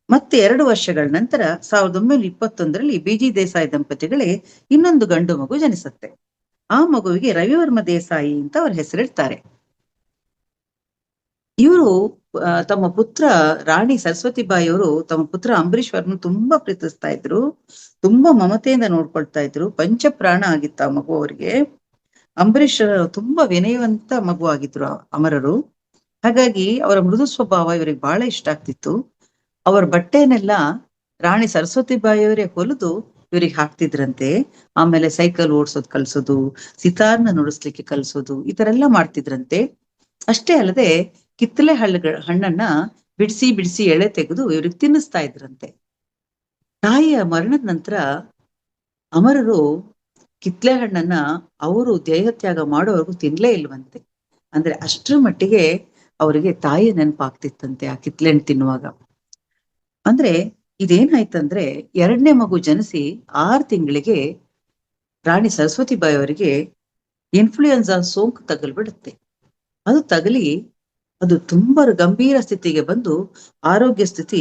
ಮತ್ತೆ 2 ವರ್ಷಗಳ ನಂತರ 1921ರಲ್ಲಿ ಬಿ.ಜಿ. ದೇಸಾಯಿ ದಂಪತಿಗಳೇ ಇನ್ನೊಂದು ಗಂಡು ಮಗು ಜನಿಸುತ್ತೆ. ಆ ಮಗುವಿಗೆ ರವಿವರ್ಮ ದೇಸಾಯಿ ಅಂತ ಅವ್ರ ಹೆಸರಿಡ್ತಾರೆ. ಇವರು ತಮ್ಮ ಪುತ್ರ ರಾಣಿ ಸರಸ್ವತಿ ಬಾಯಿಯವರು ತಮ್ಮ ಪುತ್ರ ಅಂಬರೀಶ್ ವರ್ಮ ತುಂಬಾ ಪ್ರೀತಿಸ್ತಾ ಇದ್ರು, ತುಂಬಾ ಮಮತೆಯಿಂದ ನೋಡ್ಕೊಳ್ತಾ ಇದ್ರು. ಪಂಚಪ್ರಾಣ ಆಗಿತ್ತು ಆ ಮಗು ಅವರಿಗೆ. ಅಂಬರೀಶ್ ತುಂಬಾ ವಿನಯವಂತ ಮಗು ಆಗಿದ್ರು ಅಮರರು. ಹಾಗಾಗಿ ಅವರ ಮೃದು ಸ್ವಭಾವ ಇವರಿಗೆ ಬಹಳ ಇಷ್ಟ ಆಗ್ತಿತ್ತು. ಅವರ ಬಟ್ಟೆನೆಲ್ಲ ರಾಣಿ ಸರಸ್ವತಿ ಬಾಯಿಯವರೇ ಹೊಲಿದು ಇವ್ರಿಗೆ ಹಾಕ್ತಿದ್ರಂತೆ. ಆಮೇಲೆ ಸೈಕಲ್ ಓಡಿಸೋದು ಕಲ್ಸೋದು, ಸಿತಾರ್ನ ನುಡಿಸ್ಲಿಕ್ಕೆ ಕಲ್ಸೋದು, ಈ ತರ ಎಲ್ಲ ಮಾಡ್ತಿದ್ರಂತೆ. ಅಷ್ಟೇ ಅಲ್ಲದೆ ಕಿತ್ತಲೆ ಹಣ್ಣನ್ನ ಬಿಡಿಸಿ ಬಿಡಿಸಿ ಎಳೆ ತೆಗೆದು ಇವ್ರಿಗೆ ತಿನ್ನಿಸ್ತಾ ಇದ್ರಂತೆ. ತಾಯಿಯ ಮರಣದ ನಂತರ ಅಮರರು ಕಿತ್ಲೆ ಹಣ್ಣನ್ನ ಅವರು ದೇಹತ್ಯಾಗ ಮಾಡೋವರೆಗೂ ತಿನ್ಲೇ ಇಲ್ವಂತೆ. ಅಂದ್ರೆ ಅಷ್ಟರ ಮಟ್ಟಿಗೆ ಅವರಿಗೆ ತಾಯಿ ನೆನಪಾಗ್ತಿತ್ತಂತೆ ಆ ಕಿತ್ಲೆ ಹಣ್ಣು ತಿನ್ನುವಾಗ. ಅಂದ್ರೆ ಇದೇನಾಯ್ತಂದ್ರೆ 2ನೇ ಮಗು ಜನಿಸಿ 6 ತಿಂಗಳಿಗೆ ರಾಣಿ ಸರಸ್ವತಿ ಬಾಯಿ ಅವರಿಗೆ ಇನ್ಫ್ಲೂಯೆನ್ಸಾ ಸೋಂಕು ತಗಲ್ಬಿಡುತ್ತೆ. ಅದು ತಗಲಿ ಅದು ತುಂಬಾ ಗಂಭೀರ ಸ್ಥಿತಿಗೆ ಬಂದು ಆರೋಗ್ಯ ಸ್ಥಿತಿ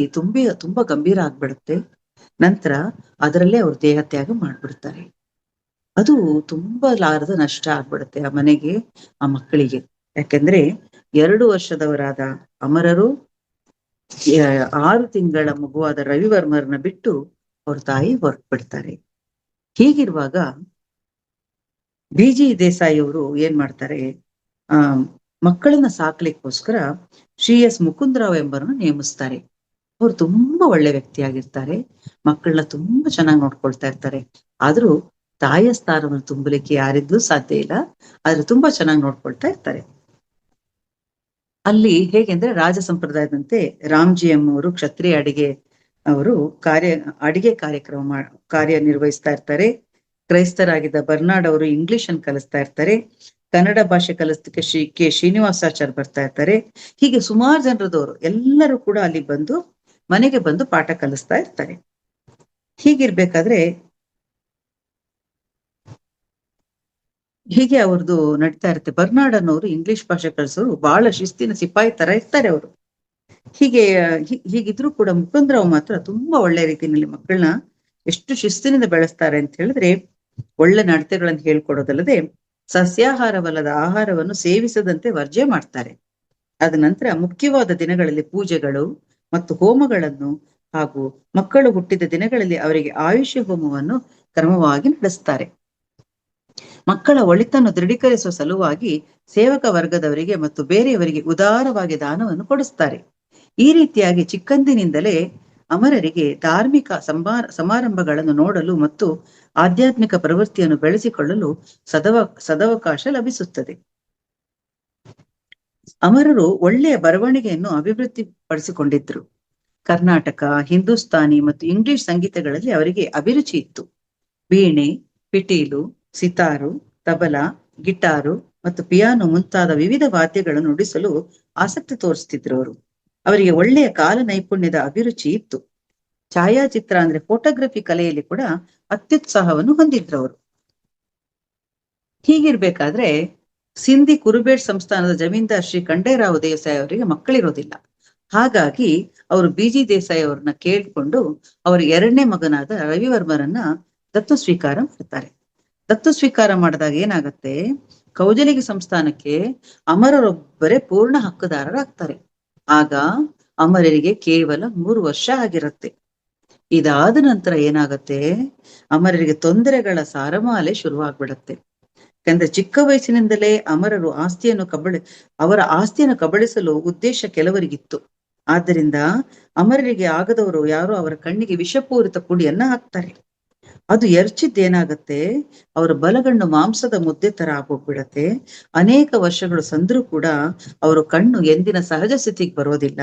ತುಂಬಾ ಗಂಭೀರ ಆಗ್ಬಿಡುತ್ತೆ. ನಂತರ ಅದರಲ್ಲೇ ಅವ್ರು ದೇಹತ್ಯಾಗ ಮಾಡ್ಬಿಡ್ತಾರೆ. ಅದು ತುಂಬಾ ಲಾರದ ನಷ್ಟ ಆಗ್ಬಿಡುತ್ತೆ ಆ ಮನೆಗೆ, ಆ ಮಕ್ಕಳಿಗೆ. ಯಾಕೆಂದ್ರೆ 2 ವರ್ಷದವರಾದ ಅಮರರು 6 ತಿಂಗಳ ಮಗುವಾದ ರವಿವರ್ಮರನ್ನ ಬಿಟ್ಟು ಅವ್ರ ತಾಯಿ ಹೊರಟ್ಬಿಡ್ತಾರೆ. ಹೀಗಿರುವಾಗ ಬಿ.ಜಿ. ದೇಸಾಯಿ ಅವರು ಏನ್ ಮಾಡ್ತಾರೆ, ಮಕ್ಕಳನ್ನ ಸಾಕ್ಲಿಕ್ಕೋಸ್ಕರ ಶ್ರೀ ಎಸ್ ಮುಕುಂದರಾವ್ ಎಂಬರನ್ನು ನೇಮಿಸ್ತಾರೆ. ಅವ್ರು ತುಂಬಾ ಒಳ್ಳೆ ವ್ಯಕ್ತಿಯಾಗಿರ್ತಾರೆ, ಮಕ್ಕಳನ್ನ ತುಂಬಾ ಚೆನ್ನಾಗಿ ನೋಡ್ಕೊಳ್ತಾ ಇರ್ತಾರೆ. ಆದ್ರೂ ತಾಯಿಯ ಸ್ಥಾನವನ್ನು ತುಂಬಲಿಕ್ಕೆ ಯಾರಿದ್ರೂ ಸಾಧ್ಯ ಇಲ್ಲ, ಆದ್ರೆ ತುಂಬಾ ಚೆನ್ನಾಗಿ ನೋಡ್ಕೊಳ್ತಾ ಇರ್ತಾರೆ. ಅಲ್ಲಿ ಹೇಗೆಂದ್ರೆ ರಾಜ ಸಂಪ್ರದಾಯದಂತೆ ರಾಮ್ಜಿ ಅವರು ಕ್ಷತ್ರಿಯ ಅವರು ಅಡಿಗೆ ಕಾರ್ಯನಿರ್ವಹಿಸ್ತಾ ಇರ್ತಾರೆ. ಕ್ರೈಸ್ತರಾಗಿದ್ದ ಬರ್ನಾಡ್ ಅವರು ಇಂಗ್ಲಿಷ್ ಅನ್ನು ಕಲಿಸ್ತಾ ಇರ್ತಾರೆ. ಕನ್ನಡ ಭಾಷೆ ಕಲಿಸ್ಲಿಕ್ಕೆ ಕೆ ಶ್ರೀನಿವಾಸಾಚಾರ್ ಬರ್ತಾ ಇರ್ತಾರೆ. ಹೀಗೆ ಸುಮಾರು ಜನರದವರು ಎಲ್ಲರೂ ಕೂಡ ಅಲ್ಲಿ ಮನೆಗೆ ಬಂದು ಪಾಠ ಕಲಿಸ್ತಾ ಇರ್ತಾರೆ. ಹೀಗಿರ್ಬೇಕಾದ್ರೆ ಹೀಗೆ ಅವ್ರದ್ದು ನಡೀತಾ ಇರುತ್ತೆ. ಬರ್ನಾಡ್ ಅನ್ನೋರು ಇಂಗ್ಲಿಷ್ ಭಾಷೆ ಕಲಿಸೋರು ಬಹಳ ಶಿಸ್ತಿನ ಸಿಪಾಯಿ ತರ ಇರ್ತಾರೆ ಅವರು. ಹೀಗಿದ್ರು ಕೂಡ ಮುಕುಂದರಾವ್ ಮಾತ್ರ ತುಂಬಾ ಒಳ್ಳೆ ರೀತಿಯಲ್ಲಿ ಮಕ್ಕಳನ್ನ ಎಷ್ಟು ಶಿಸ್ತಿನಿಂದ ಬೆಳೆಸ್ತಾರೆ ಅಂತ ಹೇಳಿದ್ರೆ, ಒಳ್ಳೆ ನಡತೆಗಳನ್ನು ಹೇಳ್ಕೊಡೋದಲ್ಲದೆ ಸಸ್ಯಾಹಾರವಲ್ಲದ ಆಹಾರವನ್ನು ಸೇವಿಸದಂತೆ ವರ್ಜೆ ಮಾಡ್ತಾರೆ. ಅದ ನಂತರ ಮುಖ್ಯವಾದ ದಿನಗಳಲ್ಲಿ ಪೂಜೆಗಳು ಮತ್ತು ಹೋಮಗಳನ್ನು ಹಾಗೂ ಮಕ್ಕಳು ಹುಟ್ಟಿದ ದಿನಗಳಲ್ಲಿ ಅವರಿಗೆ ಆಯುಷ್ಯ ಹೋಮವನ್ನು ಕ್ರಮವಾಗಿ ನಡೆಸ್ತಾರೆ. ಮಕ್ಕಳ ಒಳಿತನ್ನು ದೃಢೀಕರಿಸುವ ಸಲುವಾಗಿ ಸೇವಕ ವರ್ಗದವರಿಗೆ ಮತ್ತು ಬೇರೆಯವರಿಗೆ ಉದಾರವಾಗಿ ದಾನವನ್ನು ಕೊಡಿಸ್ತಾರೆ. ಈ ರೀತಿಯಾಗಿ ಚಿಕ್ಕಂದಿನಿಂದಲೇ ಅಮರರಿಗೆ ಧಾರ್ಮಿಕ ಸಮಾರಂಭಗಳನ್ನು ನೋಡಲು ಮತ್ತು ಆಧ್ಯಾತ್ಮಿಕ ಪ್ರವೃತ್ತಿಯನ್ನು ಬೆಳೆಸಿಕೊಳ್ಳಲು ಸದವಕಾಶ ಲಭಿಸುತ್ತದೆ. ಅಮರರು ಒಳ್ಳೆಯ ಬರವಣಿಗೆಯನ್ನು ಅಭಿವೃದ್ಧಿ ಪಡಿಸಿಕೊಂಡಿದ್ರು. ಕರ್ನಾಟಕ, ಹಿಂದೂಸ್ತಾನಿ ಮತ್ತು ಇಂಗ್ಲಿಷ್ ಸಂಗೀತಗಳಲ್ಲಿ ಅವರಿಗೆ ಅಭಿರುಚಿ ಇತ್ತು. ವೀಣೆ, ಪಿಟೀಲು, ಸಿತಾರು, ತಬಲಾ, ಗಿಟಾರು ಮತ್ತು ಪಿಯಾನೋ ಮುಂತಾದ ವಿವಿಧ ವಾದ್ಯಗಳನ್ನು ನುಡಿಸಲು ಆಸಕ್ತಿ ತೋರಿಸ್ತಿದ್ರು ಅವರು. ಅವರಿಗೆ ಒಳ್ಳೆಯ ಕಾಲ ನೈಪುಣ್ಯದ ಅಭಿರುಚಿ ಇತ್ತು. ಛಾಯಾಚಿತ್ರ ಅಂದ್ರೆ ಫೋಟೋಗ್ರಫಿ ಕಲೆಯಲ್ಲಿ ಕೂಡ ಅತ್ಯುತ್ಸಾಹವನ್ನು ಹೊಂದಿದ್ರವರು. ಹೀಗಿರ್ಬೇಕಾದ್ರೆ ಸಿಂಧಿ ಕುರುಬೇಡ್ ಸಂಸ್ಥಾನದ ಜಮೀನ್ದಾರ್ ಶ್ರೀ ಖಂಡೇರಾವ್ ದೇಸಾಯಿ ಅವರಿಗೆ ಮಕ್ಕಳಿರೋದಿಲ್ಲ. ಹಾಗಾಗಿ ಅವರು ಬಿ.ಜಿ. ದೇಸಾಯಿ ಅವ್ರನ್ನ ಕೇಳಿಕೊಂಡು ಅವರ 2ನೇ ಮಗನಾದ ರವಿವರ್ಮರನ್ನ ದತ್ತು ಸ್ವೀಕಾರ ಮಾಡ್ತಾರೆ. ದತ್ತು ಸ್ವೀಕಾರ ಮಾಡಿದಾಗ ಏನಾಗತ್ತೆ, ಕೌಜಲಿಗೆ ಸಂಸ್ಥಾನಕ್ಕೆ ಅಮರರೊಬ್ಬರೇ ಪೂರ್ಣ ಹಕ್ಕುದಾರರಾಗ್ತಾರೆ. ಆಗ ಅಮರರಿಗೆ ಕೇವಲ 3 ವರ್ಷ ಆಗಿರುತ್ತೆ. ಇದಾದ ನಂತರ ಏನಾಗತ್ತೆ, ಅಮರರಿಗೆ ತೊಂದರೆಗಳ ಸಾರಮಾಲೆ ಶುರುವಾಗ್ಬಿಡತ್ತೆ. ಯಾಕಂದ್ರೆ ಚಿಕ್ಕ ವಯಸ್ಸಿನಿಂದಲೇ ಅಮರರು ಅವರ ಆಸ್ತಿಯನ್ನು ಕಬಳಿಸಲು ಉದ್ದೇಶ ಕೆಲವರಿಗಿತ್ತು. ಆದ್ದರಿಂದ ಅಮರರಿಗೆ ಆಗದವರು ಯಾರು ಅವರ ಕಣ್ಣಿಗೆ ವಿಷಪೂರಿತ ಪುಡಿಯನ್ನ ಹಾಕ್ತಾರೆ. ಅದು ಎರಚಿದ್ದೇನಾಗತ್ತೆ, ಅವರ ಬಲಗಣ್ಣು ಮಾಂಸದ ಮುದ್ದೆ ತರ ಆಗೋಗ್ಬಿಡತ್ತೆ. ಅನೇಕ ವರ್ಷಗಳು ಸಂದ್ರೂ ಕೂಡ ಅವರ ಕಣ್ಣು ಎಂದಿನ ಸಹಜ ಸ್ಥಿತಿಗೆ ಬರೋದಿಲ್ಲ.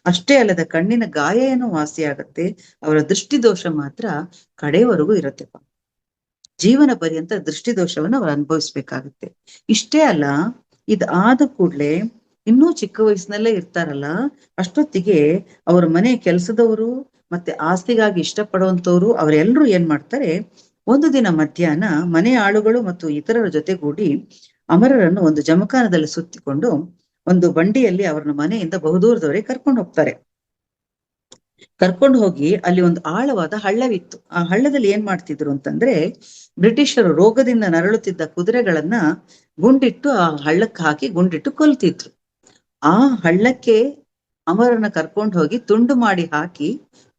ಅಷ್ಟೇ ಅಲ್ಲದ ಕಣ್ಣಿನ ಗಾಯ ಏನೋ ವಾಸಿಯಾಗತ್ತೆ. ಅವರ ದೃಷ್ಟಿದೋಷ ಮಾತ್ರ ಕಡೆಯವರೆಗೂ ಇರತ್ತೆ. ಜೀವನ ಪರ್ಯಂತ ದೃಷ್ಟಿದೋಷವನ್ನು ಅವರು ಅನುಭವಿಸ್ಬೇಕಾಗತ್ತೆ. ಇಷ್ಟೇ ಅಲ್ಲ, ಇದಾದ ಕೂಡ್ಲೆ ಇನ್ನೂ ಚಿಕ್ಕ ವಯಸ್ಸಿನಲ್ಲೇ ಇರ್ತಾರಲ್ಲ, ಅಷ್ಟೊತ್ತಿಗೆ ಅವ್ರ ಮನೆ ಕೆಲಸದವರು ಮತ್ತೆ ಆಸ್ತಿಗಾಗಿ ಇಷ್ಟಪಡುವಂತವ್ರು ಅವರೆಲ್ಲರೂ ಏನ್ ಮಾಡ್ತಾರೆ, ಒಂದು ದಿನ ಮಧ್ಯಾಹ್ನ ಮನೆ ಆಳುಗಳು ಮತ್ತು ಇತರರ ಜೊತೆಗೂಡಿ ಅಮರರನ್ನು ಒಂದು ಜಮಖಾನದಲ್ಲಿ ಸುತ್ತಿಕೊಂಡು ಒಂದು ಬಂಡಿಯಲ್ಲಿ ಅವ್ರನ್ನ ಮನೆಯಿಂದ ಬಹುದೂರದವರೆಗೆ ಕರ್ಕೊಂಡು ಹೋಗ್ತಾರೆ. ಕರ್ಕೊಂಡು ಹೋಗಿ ಅಲ್ಲಿ ಒಂದು ಆಳವಾದ ಹಳ್ಳವಿತ್ತು. ಆ ಹಳ್ಳದಲ್ಲಿ ಏನ್ ಮಾಡ್ತಿದ್ರು ಅಂತಂದ್ರೆ, ಬ್ರಿಟಿಷರು ರೋಗದಿಂದ ನರಳುತ್ತಿದ್ದ ಕುದುರೆಗಳನ್ನ ಗುಂಡಿಟ್ಟು ಆ ಹಳ್ಳಕ್ಕೆ ಹಾಕಿ ಗುಂಡಿಟ್ಟು ಕೊಲ್ತಿದ್ರು. ಆ ಹಳ್ಳಕ್ಕೆ ಅಮರನ ಕರ್ಕೊಂಡು ಹೋಗಿ ತುಂಡು ಮಾಡಿ ಹಾಕಿ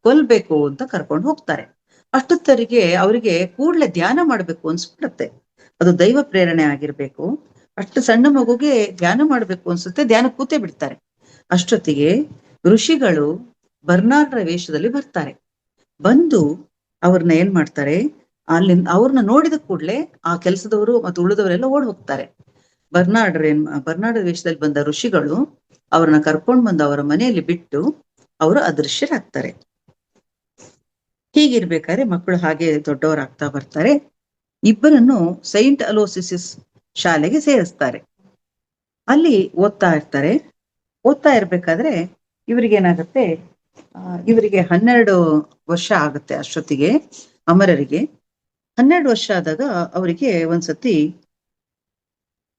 ಕೊಲ್ಬೇಕು ಅಂತ ಕರ್ಕೊಂಡು ಹೋಗ್ತಾರೆ. ಅಷ್ಟೊತ್ತರಿಗೆ ಅವರಿಗೆ ಕೂಡ್ಲೆ ಧ್ಯಾನ ಮಾಡ್ಬೇಕು ಅನ್ಸ್ಬಿಡತ್ತೆ. ಅದು ದೈವ ಪ್ರೇರಣೆ ಆಗಿರ್ಬೇಕು. ಅಷ್ಟು ಸಣ್ಣ ಮಗುಗೆ ಧ್ಯಾನ ಮಾಡ್ಬೇಕು ಅನ್ಸುತ್ತೆ, ಧ್ಯಾನ ಕೂತೇ ಬಿಡ್ತಾರೆ. ಅಷ್ಟೊತ್ತಿಗೆ ಋಷಿಗಳು ಬರ್ನಾಡ್ರ ವೇಷದಲ್ಲಿ ಬರ್ತಾರೆ. ಬಂದು ಅವ್ರನ್ನ ಏನ್ ಮಾಡ್ತಾರೆ, ಅಲ್ಲಿಂದ ಅವ್ರನ್ನ ನೋಡಿದ ಕೂಡ್ಲೆ ಆ ಕೆಲಸದವರು ಮತ್ತು ಉಳಿದವರೆಲ್ಲ ಓಡ್ ಹೋಗ್ತಾರೆ. ಬರ್ನಾಡ್ರ ವೇಷದಲ್ಲಿ ಬಂದ ಋಷಿಗಳು ಅವ್ರನ್ನ ಕರ್ಕೊಂಡ್ ಬಂದು ಅವರ ಮನೆಯಲ್ಲಿ ಬಿಟ್ಟು ಅವರು ಅದೃಶ್ಯರಾಗ್ತಾರೆ. ಹೀಗಿರ್ಬೇಕಾದ್ರೆ ಮಕ್ಕಳು ಹಾಗೆ ದೊಡ್ಡವರಾಗ್ತಾ ಬರ್ತಾರೆ. ಇಬ್ಬರನ್ನು ಸೈಂಟ್ ಅಲೋಸಿಸ್ ಶಾಲೆಗೆ ಸೇರಿಸ್ತಾರೆ. ಅಲ್ಲಿ ಓದ್ತಾ ಇರ್ತಾರೆ. ಓದ್ತಾ ಇರ್ಬೇಕಾದ್ರೆ ಇವರಿಗೇನಾಗತ್ತೆ, ಇವರಿಗೆ 12 ವರ್ಷ ಆಗುತ್ತೆ. ಅಷ್ಟೊತ್ತಿಗೆ ಅಮರರಿಗೆ 12 ವರ್ಷ ಆದಾಗ ಅವರಿಗೆ ಒಂದ್ಸತಿ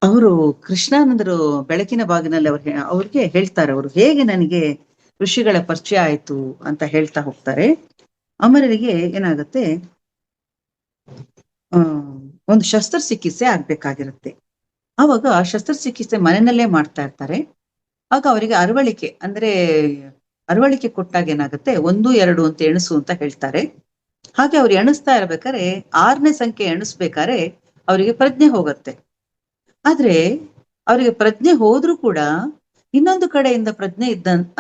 ಅವರು ಕೃಷ್ಣಾನಂದರು ಬೆಳಕಿನ ಬಾಗಿನಲ್ಲಿ ಅವ್ರಿಗೆ ಹೇಳ್ತಾರೆ, ಅವರು ಹೇಗೆ ನನಗೆ ಋಷಿಗಳ ಪರಿಚಯ ಆಯ್ತು ಅಂತ ಹೇಳ್ತಾ ಹೋಗ್ತಾರೆ. ಅಮರರಿಗೆ ಏನಾಗುತ್ತೆ, ಒಂದು ಶಸ್ತ್ರಚಿಕಿತ್ಸೆ ಆಗ್ಬೇಕಾಗಿರುತ್ತೆ. ಆವಾಗ ಶಸ್ತ್ರಚಿಕಿತ್ಸೆ ಮನೆಯಲ್ಲೇ ಮಾಡ್ತಾ ಇರ್ತಾರೆ. ಆಗ ಅವರಿಗೆ ಅರವಳಿಕೆ ಕೊಟ್ಟಾಗ ಏನಾಗುತ್ತೆ, 1, 2 ಅಂತ ಎಣಿಸು ಅಂತ ಹೇಳ್ತಾರೆ. ಹಾಗೆ ಅವ್ರು ಎಣಿಸ್ತಾ ಇರ್ಬೇಕಾದ್ರೆ 6ನೇ ಸಂಖ್ಯೆ ಎಣಿಸ್ಬೇಕಾದ್ರೆ ಅವರಿಗೆ ಪ್ರಜ್ಞೆ ಹೋಗುತ್ತೆ. ಆದ್ರೆ ಅವರಿಗೆ ಪ್ರಜ್ಞೆ ಹೋದ್ರೂ ಕೂಡ ಇನ್ನೊಂದು ಕಡೆಯಿಂದ ಪ್ರಜ್ಞೆ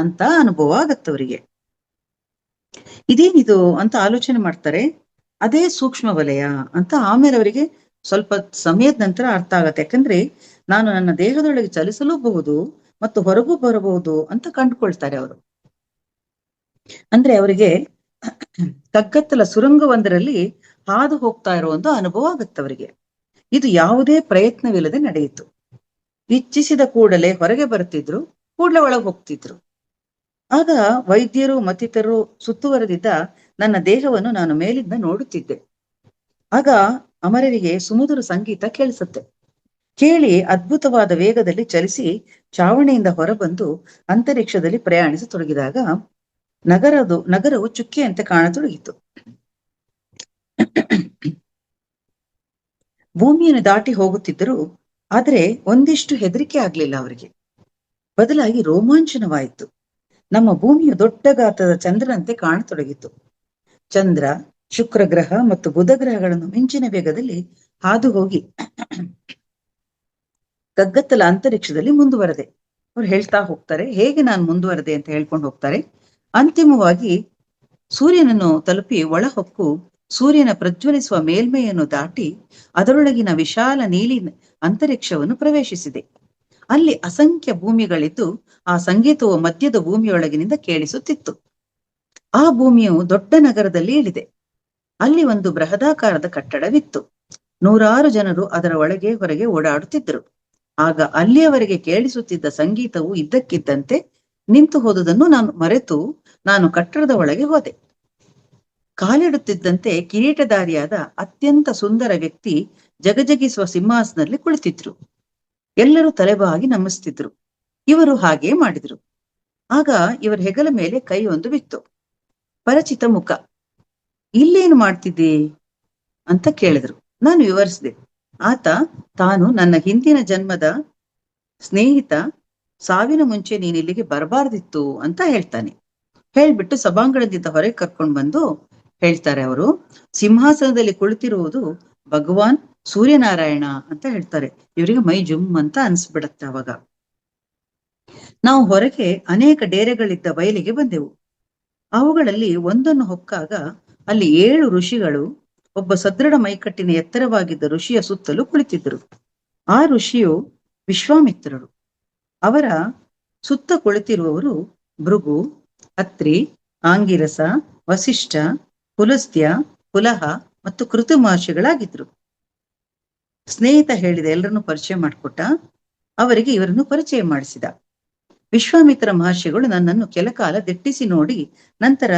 ಅಂತ ಅನುಭವ ಆಗತ್ತೆ ಅವರಿಗೆ. ಇದೇನಿದು ಅಂತ ಆಲೋಚನೆ ಮಾಡ್ತಾರೆ. ಅದೇ ಸೂಕ್ಷ್ಮ ವಲಯ ಅಂತ ಆಮೇಲೆ ಅವರಿಗೆ ಸ್ವಲ್ಪ ಸಮಯದ ನಂತರ ಅರ್ಥ ಆಗತ್ತೆ. ಯಾಕಂದ್ರೆ ನಾನು ನನ್ನ ದೇಹದೊಳಗೆ ಚಲಿಸಲೂಬಹುದು ಮತ್ತು ಹೊರಗೂ ಬರಬಹುದು ಅಂತ ಕಂಡುಕೊಳ್ತಾರೆ ಅವರು. ಅಂದ್ರೆ ಅವರಿಗೆ ಕಗ್ಗತ್ತಲ ಸುರಂಗವೊಂದರಲ್ಲಿ ಹಾದು ಹೋಗ್ತಾ ಇರೋ ಒಂದು ಅನುಭವ ಆಗತ್ತೆ ಅವರಿಗೆ. ಇದು ಯಾವುದೇ ಪ್ರಯತ್ನವಿಲ್ಲದೆ ನಡೆಯಿತು. ಇಚ್ಛಿಸಿದ ಕೂಡಲೇ ಹೊರಗೆ ಬರ್ತಿದ್ರು, ಕೂಡಲೇ ಒಳಗೆ ಹೋಗ್ತಿದ್ರು. ಆಗ ವೈದ್ಯರು ಮತ್ತಿತರರು ಸುತ್ತುವರೆದಿದ್ದ ನನ್ನ ದೇಹವನ್ನು ನಾನು ಮೇಲಿಂದ ನೋಡುತ್ತಿದ್ದೆ. ಆಗ ಅಮರರಿಗೆ ಸುಮಧುರ ಸಂಗೀತ ಕೇಳಿಸುತ್ತೆ. ಕೇಳಿ ಅದ್ಭುತವಾದ ವೇಗದಲ್ಲಿ ಚಲಿಸಿ ಚಾವಣಿಯಿಂದ ಹೊರಬಂದು ಅಂತರಿಕ್ಷದಲ್ಲಿ ಪ್ರಯಾಣಿಸತೊಡಗಿದಾಗ ನಗರವು ಚುಕ್ಕೆಯಂತೆ ಕಾಣತೊಡಗಿತು. ಭೂಮಿಯನ್ನು ದಾಟಿ ಹೋಗುತ್ತಿದ್ದರು. ಆದರೆ ಒಂದಿಷ್ಟು ಹೆದರಿಕೆ ಆಗ್ಲಿಲ್ಲ ಅವರಿಗೆ. ಬದಲಾಗಿ ರೋಮಾಂಚನವಾಯಿತು. ನಮ್ಮ ಭೂಮಿಯು ದೊಡ್ಡ ಗಾತ್ರದ ಚಂದ್ರನಂತೆ ಕಾಣತೊಡಗಿತು. ಚಂದ್ರ, ಶುಕ್ರ ಗ್ರಹ ಮತ್ತು ಬುಧ ಗ್ರಹಗಳನ್ನು ಮಿಂಚಿನ ವೇಗದಲ್ಲಿ ಹಾದು ಹೋಗಿ ಕಗ್ಗತ್ತಲ ಅಂತರಿಕ್ಷದಲ್ಲಿ ಮುಂದುವರೆದೆ. ಅವ್ರು ಹೇಳ್ತಾ ಹೋಗ್ತಾರೆ, ಹೇಗೆ ನಾನು ಮುಂದುವರೆದೆ ಅಂತ ಹೇಳ್ಕೊಂಡು ಹೋಗ್ತಾರೆ. ಅಂತಿಮವಾಗಿ ಸೂರ್ಯನನ್ನು ತಲುಪಿ ಒಳಹೊಕ್ಕು ಸೂರ್ಯನ ಪ್ರಜ್ವಲಿಸುವ ಮೇಲ್ಮೆಯನ್ನು ದಾಟಿ ಅದರೊಳಗಿನ ವಿಶಾಲ ನೀಲಿ ಅಂತರಿಕ್ಷವನ್ನು ಪ್ರವೇಶಿಸಿದೆ. ಅಲ್ಲಿ ಅಸಂಖ್ಯ ಭೂಮಿಗಳಿದ್ದು ಆ ಸಂಗೀತವು ಮಧ್ಯದ ಭೂಮಿಯೊಳಗಿನಿಂದ ಕೇಳಿಸುತ್ತಿತ್ತು. ಆ ಭೂಮಿಯು ದೊಡ್ಡ ನಗರದಲ್ಲಿ ಇಳಿದೆ. ಅಲ್ಲಿ ಒಂದು ಬೃಹದಾಕಾರದ ಕಟ್ಟಡವಿತ್ತು. 100 ಜನರು ಅದರ ಒಳಗೆ ಹೊರಗೆ ಓಡಾಡುತ್ತಿದ್ದರು. ಆಗ ಅಲ್ಲಿಯವರೆಗೆ ಕೇಳಿಸುತ್ತಿದ್ದ ಸಂಗೀತವು ಇದ್ದಕ್ಕಿದ್ದಂತೆ ನಿಂತು ಹೋದುದನ್ನು ನಾನು ಮರೆತು ನಾನು ಕಟ್ಟಡದ ಒಳಗೆ ಹೋದೆ. ಕಾಲಿಡುತ್ತಿದ್ದಂತೆ ಕಿರೀಟಧಾರಿಯಾದ ಅತ್ಯಂತ ಸುಂದರ ವ್ಯಕ್ತಿ ಜಗಜಗಿಸುವ ಸಿಂಹಾಸನದಲ್ಲಿ ಕುಳಿತಿದ್ರು. ಎಲ್ಲರೂ ತಲೆಬಾಗಿ ನಮಿಸ್ತಿದ್ರು. ಇವರು ಹಾಗೇ ಮಾಡಿದ್ರು. ಆಗ ಇವರ ಹೆಗಲ ಮೇಲೆ ಕೈ ಒಂದು ಬಿತ್ತು. ಪರಿಚಿತ ಮುಖ. ಇಲ್ಲೇನು ಮಾಡ್ತಿದ್ದಿ ಅಂತ ಕೇಳಿದ್ರು. ನಾನು ವಿವರಿಸಿದೆ. ಆತ ತಾನು ನನ್ನ ಹಿಂದಿನ ಜನ್ಮದ ಸ್ನೇಹಿತ, ಸಾವಿನ ಮುಂಚೆ ನೀನ್ ಇಲ್ಲಿಗೆ ಬರಬಾರ್ದಿತ್ತು ಅಂತ ಹೇಳ್ತಾನೆ. ಹೇಳ್ಬಿಟ್ಟು ಸಭಾಂಗಣದಿಂದ ಹೊರಗೆ ಕರ್ಕೊಂಡು ಬಂದು ಹೇಳ್ತಾರೆ ಅವರು, ಸಿಂಹಾಸನದಲ್ಲಿ ಕುಳಿತಿರುವುದು ಭಗವಾನ್ ಸೂರ್ಯನಾರಾಯಣ ಅಂತ ಹೇಳ್ತಾರೆ. ಇವರಿಗೆ ಮೈ ಜುಮ್ ಅಂತ ಅನ್ಸ್ಬಿಡತ್ತೆ. ಅವಾಗ ನಾವು ಹೊರಗೆ ಅನೇಕ ಡೇರೆಗಳಿದ್ದ ಬಯಲಿಗೆ ಬಂದೆವು. ಅವುಗಳಲ್ಲಿ ಒಂದನ್ನು ಹೊಕ್ಕಾಗ ಅಲ್ಲಿ 7 ಋಷಿಗಳು ಒಬ್ಬ ಸದೃಢ ಮೈಕಟ್ಟಿನ ಎತ್ತರವಾಗಿದ್ದ ಋಷಿಯ ಸುತ್ತಲೂ ಕುಳಿತಿದ್ದರು. ಆ ಋಷಿಯು ವಿಶ್ವಾಮಿತ್ರರು. ಅವರ ಸುತ್ತ ಕುಳಿತಿರುವವರು ಭೃಗು, ಅತ್ರಿ, ಆಂಗಿರಸ, ವಸಿಷ್ಠ, ಪುಲಸ್ತ್ಯ, ಪುಲಹ ಮತ್ತು ಕೃತು ಮಹರ್ಷಿಗಳಾಗಿದ್ರು. ಸ್ನೇಹಿತ ಹೇಳಿದ ಎಲ್ಲರನ್ನು ಪರಿಚಯ ಮಾಡಿಕೊಟ್ಟ. ಅವರಿಗೆ ಇವರನ್ನು ಪರಿಚಯ ಮಾಡಿಸಿದ. ವಿಶ್ವಾಮಿತ್ರ ಮಹರ್ಷಿಗಳು ನನ್ನನ್ನು ಕೆಲ ಕಾಲ ದಿಟ್ಟಿಸಿ ನೋಡಿ ನಂತರ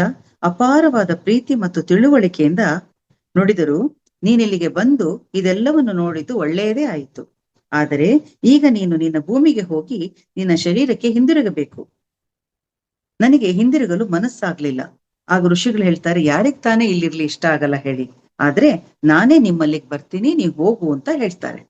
ಅಪಾರವಾದ ಪ್ರೀತಿ ಮತ್ತು ತಿಳುವಳಿಕೆಯಿಂದ ನುಡಿದರು, ನೀನಿಲ್ಲಿಗೆ ಬಂದು ಇದೆಲ್ಲವನ್ನು ನೋಡಿದ್ದು ಒಳ್ಳೆಯದೇ ಆಯಿತು. ಆದರೆ ಈಗ ನೀನು ನಿನ್ನ ಭೂಮಿಗೆ ಹೋಗಿ ನಿನ್ನ ಶರೀರಕ್ಕೆ ಹಿಂದಿರುಗಬೇಕು. ನನಗೆ ಹಿಂದಿರುಗಲು ಮನಸ್ಸಾಗ್ಲಿಲ್ಲ. ಆಗ ಋಷಿಗಳು ಹೇಳ್ತಾರೆ, ಯಾರಿಗ್ ತಾನೇ ಇಲ್ಲಿರ್ಲಿ ಇಷ್ಟ ಆಗಲ್ಲ ಹೇಳಿ, ಆದ್ರೆ ನಾನೇ ನಿಮ್ಮಲ್ಲಿಗೆ ಬರ್ತೀನಿ, ನೀವು ಹೋಗು ಅಂತ ಹೇಳ್ತಾರೆ.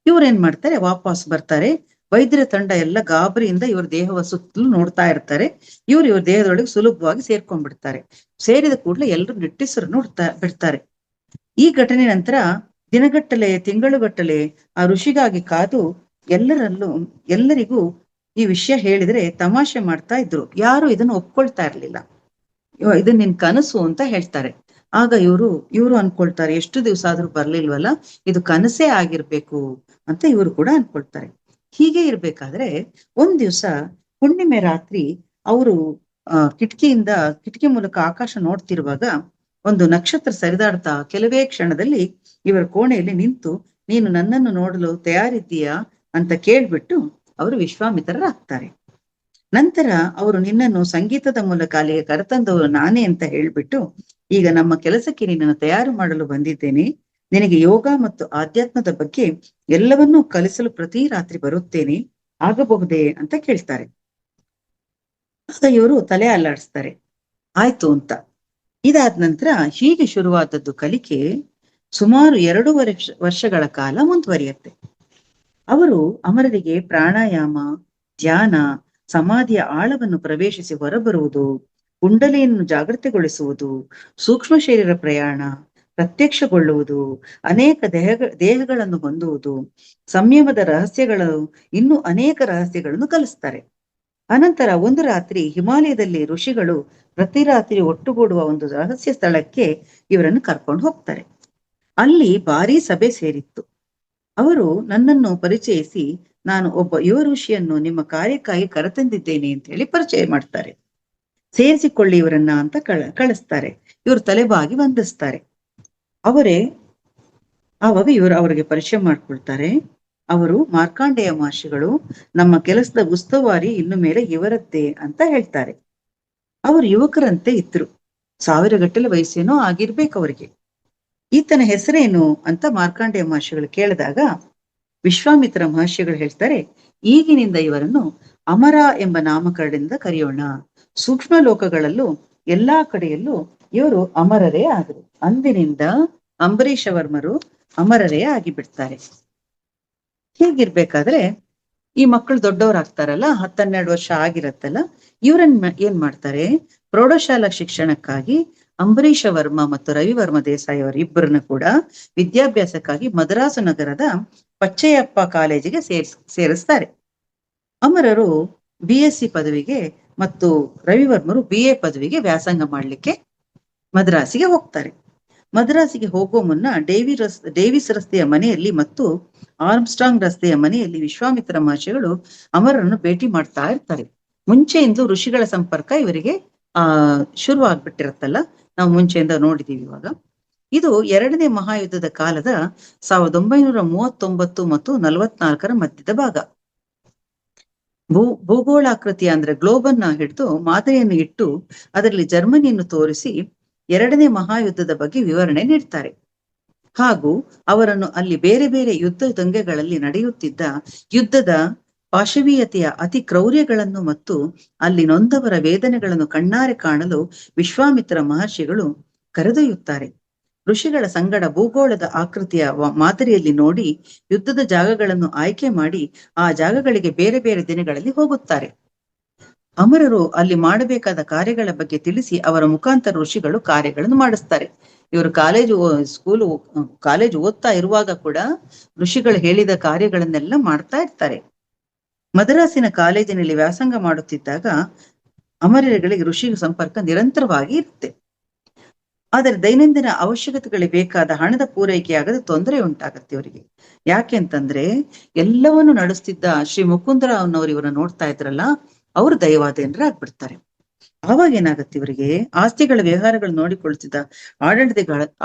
ಇವ್ರೇನ್ ಮಾಡ್ತಾರೆ, ವಾಪಸ್ ಬರ್ತಾರೆ. ವೈದ್ಯರ ತಂಡ ಎಲ್ಲ ಗಾಬರಿಯಿಂದ ಇವ್ರ ದೇಹವ ಸುತ್ತಲೂ ನೋಡ್ತಾ ಇರ್ತಾರೆ. ಇವ್ರ ದೇಹದೊಳಗೆ ಸುಲಭವಾಗಿ ಸೇರ್ಕೊಂಡ್ಬಿಡ್ತಾರೆ. ಸೇರಿದ ಕೂಡಲೇ ಎಲ್ಲರೂ ನಿಟ್ಟಿಸರು ನೋಡ್ತಾ ಬಿಡ್ತಾರೆ. ಈ ಘಟನೆ ನಂತರ ದಿನಗಟ್ಟಲೆ ತಿಂಗಳುಗಟ್ಟಲೆ ಆ ಋಷಿಗಾಗಿ ಕಾದು ಎಲ್ಲರಿಗೂ ಈ ವಿಷಯ ಹೇಳಿದ್ರೆ ತಮಾಷೆ ಮಾಡ್ತಾ ಇದ್ರು. ಯಾರು ಇದನ್ನು ಒಪ್ಕೊಳ್ತಾ ಇರ್ಲಿಲ್ಲ. ಇದನ್ ನಿನ್ ಕನಸು ಅಂತ ಹೇಳ್ತಾರೆ. ಆಗ ಇವರು ಅನ್ಕೊಳ್ತಾರೆ, ಎಷ್ಟು ದಿವಸ ಆದ್ರೂ ಬರ್ಲಿಲ್ವಲ್ಲ, ಇದು ಕನಸೇ ಆಗಿರ್ಬೇಕು ಅಂತ ಇವರು ಕೂಡ ಅನ್ಕೊಳ್ತಾರೆ. ಹೀಗೆ ಇರ್ಬೇಕಾದ್ರೆ ಒಂದ್ ದಿವ್ಸ ಹುಣ್ಣಿಮೆ ರಾತ್ರಿ ಅವರು ಕಿಟಕಿ ಮೂಲಕ ಆಕಾಶ ನೋಡ್ತಿರುವಾಗ ಒಂದು ನಕ್ಷತ್ರ ಸರಿದಾಡ್ತಾ ಕೆಲವೇ ಕ್ಷಣದಲ್ಲಿ ಇವರ ಕೋಣೆಯಲ್ಲಿ ನಿಂತು, ನೀನು ನನ್ನನ್ನು ನೋಡಲು ತಯಾರಿದ್ದೀಯಾ ಅಂತ ಕೇಳ್ಬಿಟ್ಟು ಅವರು ವಿಶ್ವಾಮಿತ್ರರಾಗ್ತಾರೆ. ನಂತರ ಅವರು ನಿನ್ನನ್ನು ಸಂಗೀತದ ಮೂಲಕ ಅಲ್ಲಿಗೆ ಕರೆತಂದವರು ನಾನೇ ಅಂತ ಹೇಳ್ಬಿಟ್ಟು, ಈಗ ನಮ್ಮ ಕೆಲಸಕ್ಕೆ ನಿನ್ನನ್ನು ತಯಾರು ಮಾಡಲು ಬಂದಿದ್ದೇನೆ, ನಿನಗೆ ಯೋಗ ಮತ್ತು ಆಧ್ಯಾತ್ಮದ ಬಗ್ಗೆ ಎಲ್ಲವನ್ನೂ ಕಲಿಸಲು ಪ್ರತಿ ರಾತ್ರಿ ಬರುತ್ತೇನೆ, ಆಗಬಹುದೇ ಅಂತ ಕೇಳ್ತಾರೆ. ಆಗ ಇವರು ತಲೆ ಅಲ್ಲಾಡಿಸ್ತಾರೆ, ಆಯ್ತು ಅಂತ. ಇದಾದ ನಂತರ ಹೀಗೆ ಶುರುವಾದದ್ದು ಕಲಿಕೆ ಸುಮಾರು 2 ವರ್ಷಗಳ ಕಾಲ ಮುಂದುವರಿಯುತ್ತೆ. ಅವರು ಅಮರರಿಗೆ ಪ್ರಾಣಾಯಾಮ, ಧ್ಯಾನ, ಸಮಾಧಿಯ ಆಳವನ್ನು ಪ್ರವೇಶಿಸಿ ಹೊರಬರುವುದು, ಕುಂಡಲಿಯನ್ನು ಜಾಗೃತಿಗೊಳಿಸುವುದು, ಸೂಕ್ಷ್ಮ ಶರೀರ ಪ್ರಯಾಣ, ಪ್ರತ್ಯಕ್ಷಗೊಳ್ಳುವುದು, ಅನೇಕ ದೇಹಗಳನ್ನು ಹೊಂದುವುದು, ಸಂಯಮದ ರಹಸ್ಯಗಳು, ಇನ್ನೂ ಅನೇಕ ರಹಸ್ಯಗಳನ್ನು ಕಲಿಸ್ತಾರೆ. ಅನಂತರ ಒಂದು ರಾತ್ರಿ ಹಿಮಾಲಯದಲ್ಲಿ ಋಷಿಗಳು ಪ್ರತಿ ರಾತ್ರಿ ಒಟ್ಟುಗೂಡುವ ಒಂದು ರಹಸ್ಯ ಸ್ಥಳಕ್ಕೆ ಇವರನ್ನು ಕರ್ಕೊಂಡು ಹೋಗ್ತಾರೆ. ಅಲ್ಲಿ ಭಾರೀ ಸಭೆ ಸೇರಿತ್ತು. ಅವರು ನನ್ನನ್ನು ಪರಿಚಯಿಸಿ, ನಾನು ಒಬ್ಬ ಯುವ ಋಷಿಯನ್ನು ನಿಮ್ಮ ಕಾರ್ಯಕ್ಕಾಗಿ ಕರೆತಂದಿದ್ದೇನೆ ಅಂತ ಹೇಳಿ ಪರಿಚಯ ಮಾಡ್ತಾರೆ. ಸೇರಿಸಿಕೊಳ್ಳಿ ಇವರನ್ನ ಅಂತ ಕಳಿಸ್ತಾರೆ. ಇವರು ತಲೆಬಾಗಿ ವಂದಿಸ್ತಾರೆ. ಆವಾಗ ಅವರಿಗೆ ಪರಿಚಯ ಮಾಡ್ಕೊಳ್ತಾರೆ. ಅವರು ಮಾರ್ಕಾಂಡೇಯ ಮಹರ್ಷಿಗಳು, ನಮ್ಮ ಕೆಲಸದ ಉಸ್ತುವಾರಿ ಇನ್ನು ಮೇಲೆ ಇವರದ್ದೇ ಅಂತ ಹೇಳ್ತಾರೆ. ಅವರು ಯುವಕರಂತೆ ಇದ್ರು, 1000 ಗಟ್ಟಲೆ ವಯಸ್ಸೇನೋ ಆಗಿರ್ಬೇಕು ಅವರಿಗೆ. ಈತನ ಹೆಸರೇನು ಅಂತ ಮಾರ್ಕಾಂಡೇಯ ಮಹರ್ಷಿಗಳು ಕೇಳಿದಾಗ ವಿಶ್ವಾಮಿತ್ರ ಮಹರ್ಷಿಗಳು ಹೇಳ್ತಾರೆ, ಈಗಿನಿಂದ ಇವರನ್ನು ಅಮರ ಎಂಬ ನಾಮಕರಣದಿಂದ ಕರೆಯೋಣ. ಸೂಕ್ಷ್ಮ ಲೋಕಗಳಲ್ಲೂ ಎಲ್ಲಾ ಕಡೆಯಲ್ಲೂ ಇವರು ಅಮರರೇ ಆದರು. ಅಂದಿನಿಂದ ಅಂಬರೀಷ ವರ್ಮರು ಅಮರರೇ ಆಗಿಬಿಡ್ತಾರೆ. ಹೀಗಿರ್ಬೇಕಾದ್ರೆ ಈ ಮಕ್ಕಳು ದೊಡ್ಡವರಾಗ್ತಾರಲ್ಲ, 10-12 ವರ್ಷ ಆಗಿರತ್ತಲ್ಲ, ಇವ್ರನ್ನ ಏನ್ ಮಾಡ್ತಾರೆ, ಪ್ರೌಢಶಾಲಾ ಶಿಕ್ಷಣಕ್ಕಾಗಿ ಅಂಬರೀಷ ವರ್ಮ ಮತ್ತು ರವಿವರ್ಮ ದೇಸಾಯಿ ಅವರ ಇಬ್ಬರನ್ನ ಕೂಡ ವಿದ್ಯಾಭ್ಯಾಸಕ್ಕಾಗಿ ಮದ್ರಾಸು ನಗರದ ಪಚ್ಚಯ್ಯಪ್ಪ ಕಾಲೇಜಿಗೆ ಸೇರಿಸ್ತಾರೆ. ಅಮರರು BSc ಪದವಿಗೆ ಮತ್ತು ರವಿವರ್ಮರು BA ಪದವಿಗೆ ವ್ಯಾಸಂಗ ಮಾಡ್ಲಿಕ್ಕೆ ಮದ್ರಾಸಿಗೆ ಹೋಗ್ತಾರೆ. ಮದ್ರಾಸಿಗೆ ಹೋಗುವ ಮುನ್ನ ಡೇವಿಸ್ ರಸ್ತೆಯ ಮನೆಯಲ್ಲಿ ಮತ್ತು ಆರ್ಮ್ಸ್ಟ್ರಾಂಗ್ ರಸ್ತೆಯ ಮನೆಯಲ್ಲಿ ವಿಶ್ವಾಮಿತ್ರ ಮಹರ್ಷಿಗಳು ಅಮರರನ್ನು ಭೇಟಿ ಮಾಡ್ತಾ ಇರ್ತಾರೆ. ಮುಂಚೆಯಿಂದಲೂ ಋಷಿಗಳ ಸಂಪರ್ಕ ಇವರಿಗೆ ಶುರುವಾಗ್ಬಿಟ್ಟಿರತ್ತಲ್ಲ, ನಾವು ಮುಂಚೆಯಿಂದ ನೋಡಿದೀವಿ. ಇವಾಗ ಇದು 2ನೇ ಮಹಾಯುದ್ಧದ ಕಾಲದ 1939 ಮತ್ತು 44 ಮಧ್ಯದ ಭಾಗ. ಭೂಗೋಳಾಕೃತಿಯ ಅಂದ್ರೆ ಗ್ಲೋಬನ್ನ ಹಿಡಿದು ಮಾದರಿಯನ್ನು ಇಟ್ಟು ಅದರಲ್ಲಿ ಜರ್ಮನಿಯನ್ನು ತೋರಿಸಿ 2ನೇ ಮಹಾಯುದ್ಧದ ಬಗ್ಗೆ ವಿವರಣೆ ನೀಡ್ತಾರೆ. ಹಾಗೂ ಅವರನ್ನು ಅಲ್ಲಿ ಬೇರೆ ಬೇರೆ ಯುದ್ಧ ದಂಗೆಗಳಲ್ಲಿ ನಡೆಯುತ್ತಿದ್ದ ಯುದ್ಧದ ಪಾಶವೀಯತೆಯ ಅತಿ ಕ್ರೌರ್ಯಗಳನ್ನು ಮತ್ತು ಅಲ್ಲಿ ನೊಂದವರ ವೇದನೆಗಳನ್ನು ಕಣ್ಣಾರೆ ಕಾಣಲು ವಿಶ್ವಾಮಿತ್ರ ಮಹರ್ಷಿಗಳು ಕರೆದೊಯ್ಯುತ್ತಾರೆ. ಋಷಿಗಳ ಸಂಗಡ ಭೂಗೋಳದ ಆಕೃತಿಯ ಮಾದರಿಯಲ್ಲಿ ನೋಡಿ ಯುದ್ಧದ ಜಾಗಗಳನ್ನು ಆಯ್ಕೆ ಮಾಡಿ ಆ ಜಾಗಗಳಿಗೆ ಬೇರೆ ಬೇರೆ ದಿನಗಳಲ್ಲಿ ಹೋಗುತ್ತಾರೆ. ಅಮರರು ಅಲ್ಲಿ ಮಾಡಬೇಕಾದ ಕಾರ್ಯಗಳ ಬಗ್ಗೆ ತಿಳಿಸಿ ಅವರ ಮುಖಾಂತರ ಋಷಿಗಳು ಕಾರ್ಯಗಳನ್ನು ಮಾಡಿಸ್ತಾರೆ. ಇವರು ಕಾಲೇಜು ಓದ್ತಾ ಇರುವಾಗ ಕೂಡ ಋಷಿಗಳು ಹೇಳಿದ ಕಾರ್ಯಗಳನ್ನೆಲ್ಲ ಮಾಡ್ತಾ ಇರ್ತಾರೆ. ಮದ್ರಾಸಿನ ಕಾಲೇಜಿನಲ್ಲಿ ವ್ಯಾಸಂಗ ಮಾಡುತ್ತಿದ್ದಾಗ ಅಮರರಿಗೆ ಋಷಿ ಸಂಪರ್ಕ ನಿರಂತರವಾಗಿ ಇರುತ್ತೆ. ಆದರೆ ದೈನಂದಿನ ಅವಶ್ಯಕತೆಗಳಿಗೆ ಬೇಕಾದ ಹಣದ ಪೂರೈಕೆಯಾಗದ ತೊಂದರೆ ಉಂಟಾಗತ್ತೆ ಇವರಿಗೆ. ಯಾಕೆ ಅಂತಂದ್ರೆ ಎಲ್ಲವನ್ನು ನಡೆಸ್ತಿದ್ದ ಶ್ರೀ ಮುಕುಂದರಾವ್ನವ್ರು ಇವರನ್ನ ನೋಡ್ತಾ ಇದ್ರಲ್ಲ, ಅವರು ದೈವಾಧೀನರಾಗ್ಬಿಡ್ತಾರೆ. ಆವಾಗ ಏನಾಗತ್ತೆ, ಇವರಿಗೆ ಆಸ್ತಿಗಳ ವ್ಯವಹಾರಗಳು ನೋಡಿಕೊಳ್ತಿದ್ದ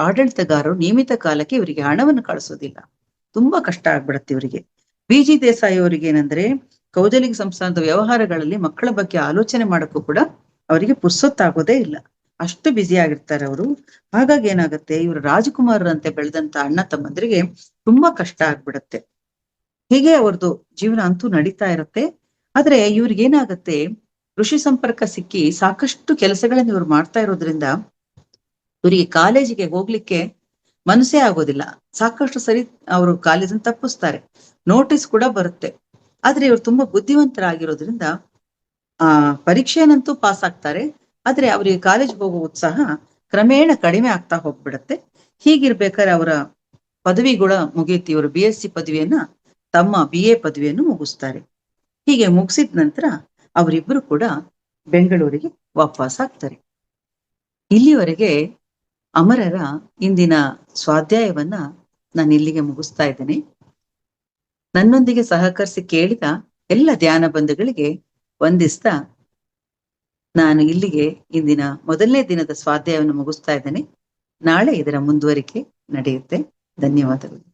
ಆಡಳಿತಗಾರರು ನಿಯಮಿತ ಕಾಲಕ್ಕೆ ಇವರಿಗೆ ಹಣವನ್ನು ಕಳಿಸೋದಿಲ್ಲ. ತುಂಬಾ ಕಷ್ಟ ಆಗ್ಬಿಡತ್ತೆ ಇವರಿಗೆ. BG ದೇಸಾಯಿ ಅವರಿಗೆ ಏನಂದ್ರೆ ಕೌದಲಿಕ ಸಂಸ್ಥಾನದ ವ್ಯವಹಾರಗಳಲ್ಲಿ ಮಕ್ಕಳ ಬಗ್ಗೆ ಆಲೋಚನೆ ಮಾಡೋಕ್ಕೂ ಕೂಡ ಅವರಿಗೆ ಪುರ್ಸೊತ್ತಾಗೋದೇ ಇಲ್ಲ. ಅಷ್ಟು ಬ್ಯುಸಿ ಆಗಿರ್ತಾರೆ ಅವರು. ಹಾಗಾಗಿ ಏನಾಗುತ್ತೆ, ಇವರು ರಾಜಕುಮಾರರಂತೆ ಬೆಳೆದಂತ ಅಣ್ಣ ತಮ್ಮಂದ್ರಿಗೆ ತುಂಬಾ ಕಷ್ಟ ಆಗ್ಬಿಡತ್ತೆ. ಹೀಗೆ ಅವ್ರದ್ದು ಜೀವನ ಅಂತೂ ನಡೀತಾ ಇರುತ್ತೆ. ಆದ್ರೆ ಇವ್ರಿಗೇನಾಗತ್ತೆ, ಕೃಷಿ ಸಂಪರ್ಕ ಸಿಕ್ಕಿ ಸಾಕಷ್ಟು ಕೆಲಸಗಳನ್ನ ಇವ್ರು ಮಾಡ್ತಾ ಇರೋದ್ರಿಂದ ಇವರಿಗೆ ಕಾಲೇಜಿಗೆ ಹೋಗ್ಲಿಕ್ಕೆ ಮನಸ್ಸೇ ಆಗೋದಿಲ್ಲ. ಸಾಕಷ್ಟು ಸರಿ ಅವರು ಕಾಲೇಜನ್ನು ತಪ್ಪಿಸ್ತಾರೆ, ನೋಟಿಸ್ ಕೂಡ ಬರುತ್ತೆ. ಆದ್ರೆ ಇವ್ರು ತುಂಬಾ ಬುದ್ಧಿವಂತರಾಗಿರೋದ್ರಿಂದ ಆ ಪರೀಕ್ಷೆಯನ್ನಂತೂ ಪಾಸ್ ಆಗ್ತಾರೆ. ಆದ್ರೆ ಅವರಿಗೆ ಕಾಲೇಜ್ಗೆ ಹೋಗೋ ಉತ್ಸಾಹ ಕ್ರಮೇಣ ಕಡಿಮೆ ಆಗ್ತಾ ಹೋಗ್ಬಿಡತ್ತೆ. ಹೀಗಿರ್ಬೇಕಾದ್ರೆ ಅವರ ಪದವಿಗಳ ಮುಗಿಯುತ್ತೆ. ಇವರು BSc ಪದವಿಯನ್ನ, ತಮ್ಮ BA ಪದವಿಯನ್ನು ಮುಗಿಸ್ತಾರೆ. ಹೀಗೆ ಮುಗಿಸಿದ ನಂತರ ಅವರಿಬ್ಬರು ಕೂಡ ಬೆಂಗಳೂರಿಗೆ ವಾಪಸ್ ಆಗ್ತಾರೆ. ಇಲ್ಲಿವರೆಗೆ ಅಮರರ ಇಂದಿನ ಸ್ವಾಧ್ಯಾಯವನ್ನ ನಾನು ಇಲ್ಲಿಗೆ ಮುಗಿಸ್ತಾ ಇದ್ದೇನೆ. ನನ್ನೊಂದಿಗೆ ಸಹಕರಿಸಿ ಕೇಳಿದ ಎಲ್ಲ ಧ್ಯಾನ ಬಂಧುಗಳಿಗೆ ವಂದಿಸ್ತಾ ನಾನು ಇಲ್ಲಿಗೆ ಇಂದಿನ ಮೊದಲನೇ ದಿನದ ಸ್ವಾಧ್ಯಾಯವನ್ನು ಮುಗಿಸ್ತಾ ಇದ್ದೇನೆ. ನಾಳೆ ಇದರ ಮುಂದುವರಿಕೆ ನಡೆಯುತ್ತೆ. ಧನ್ಯವಾದಗಳು.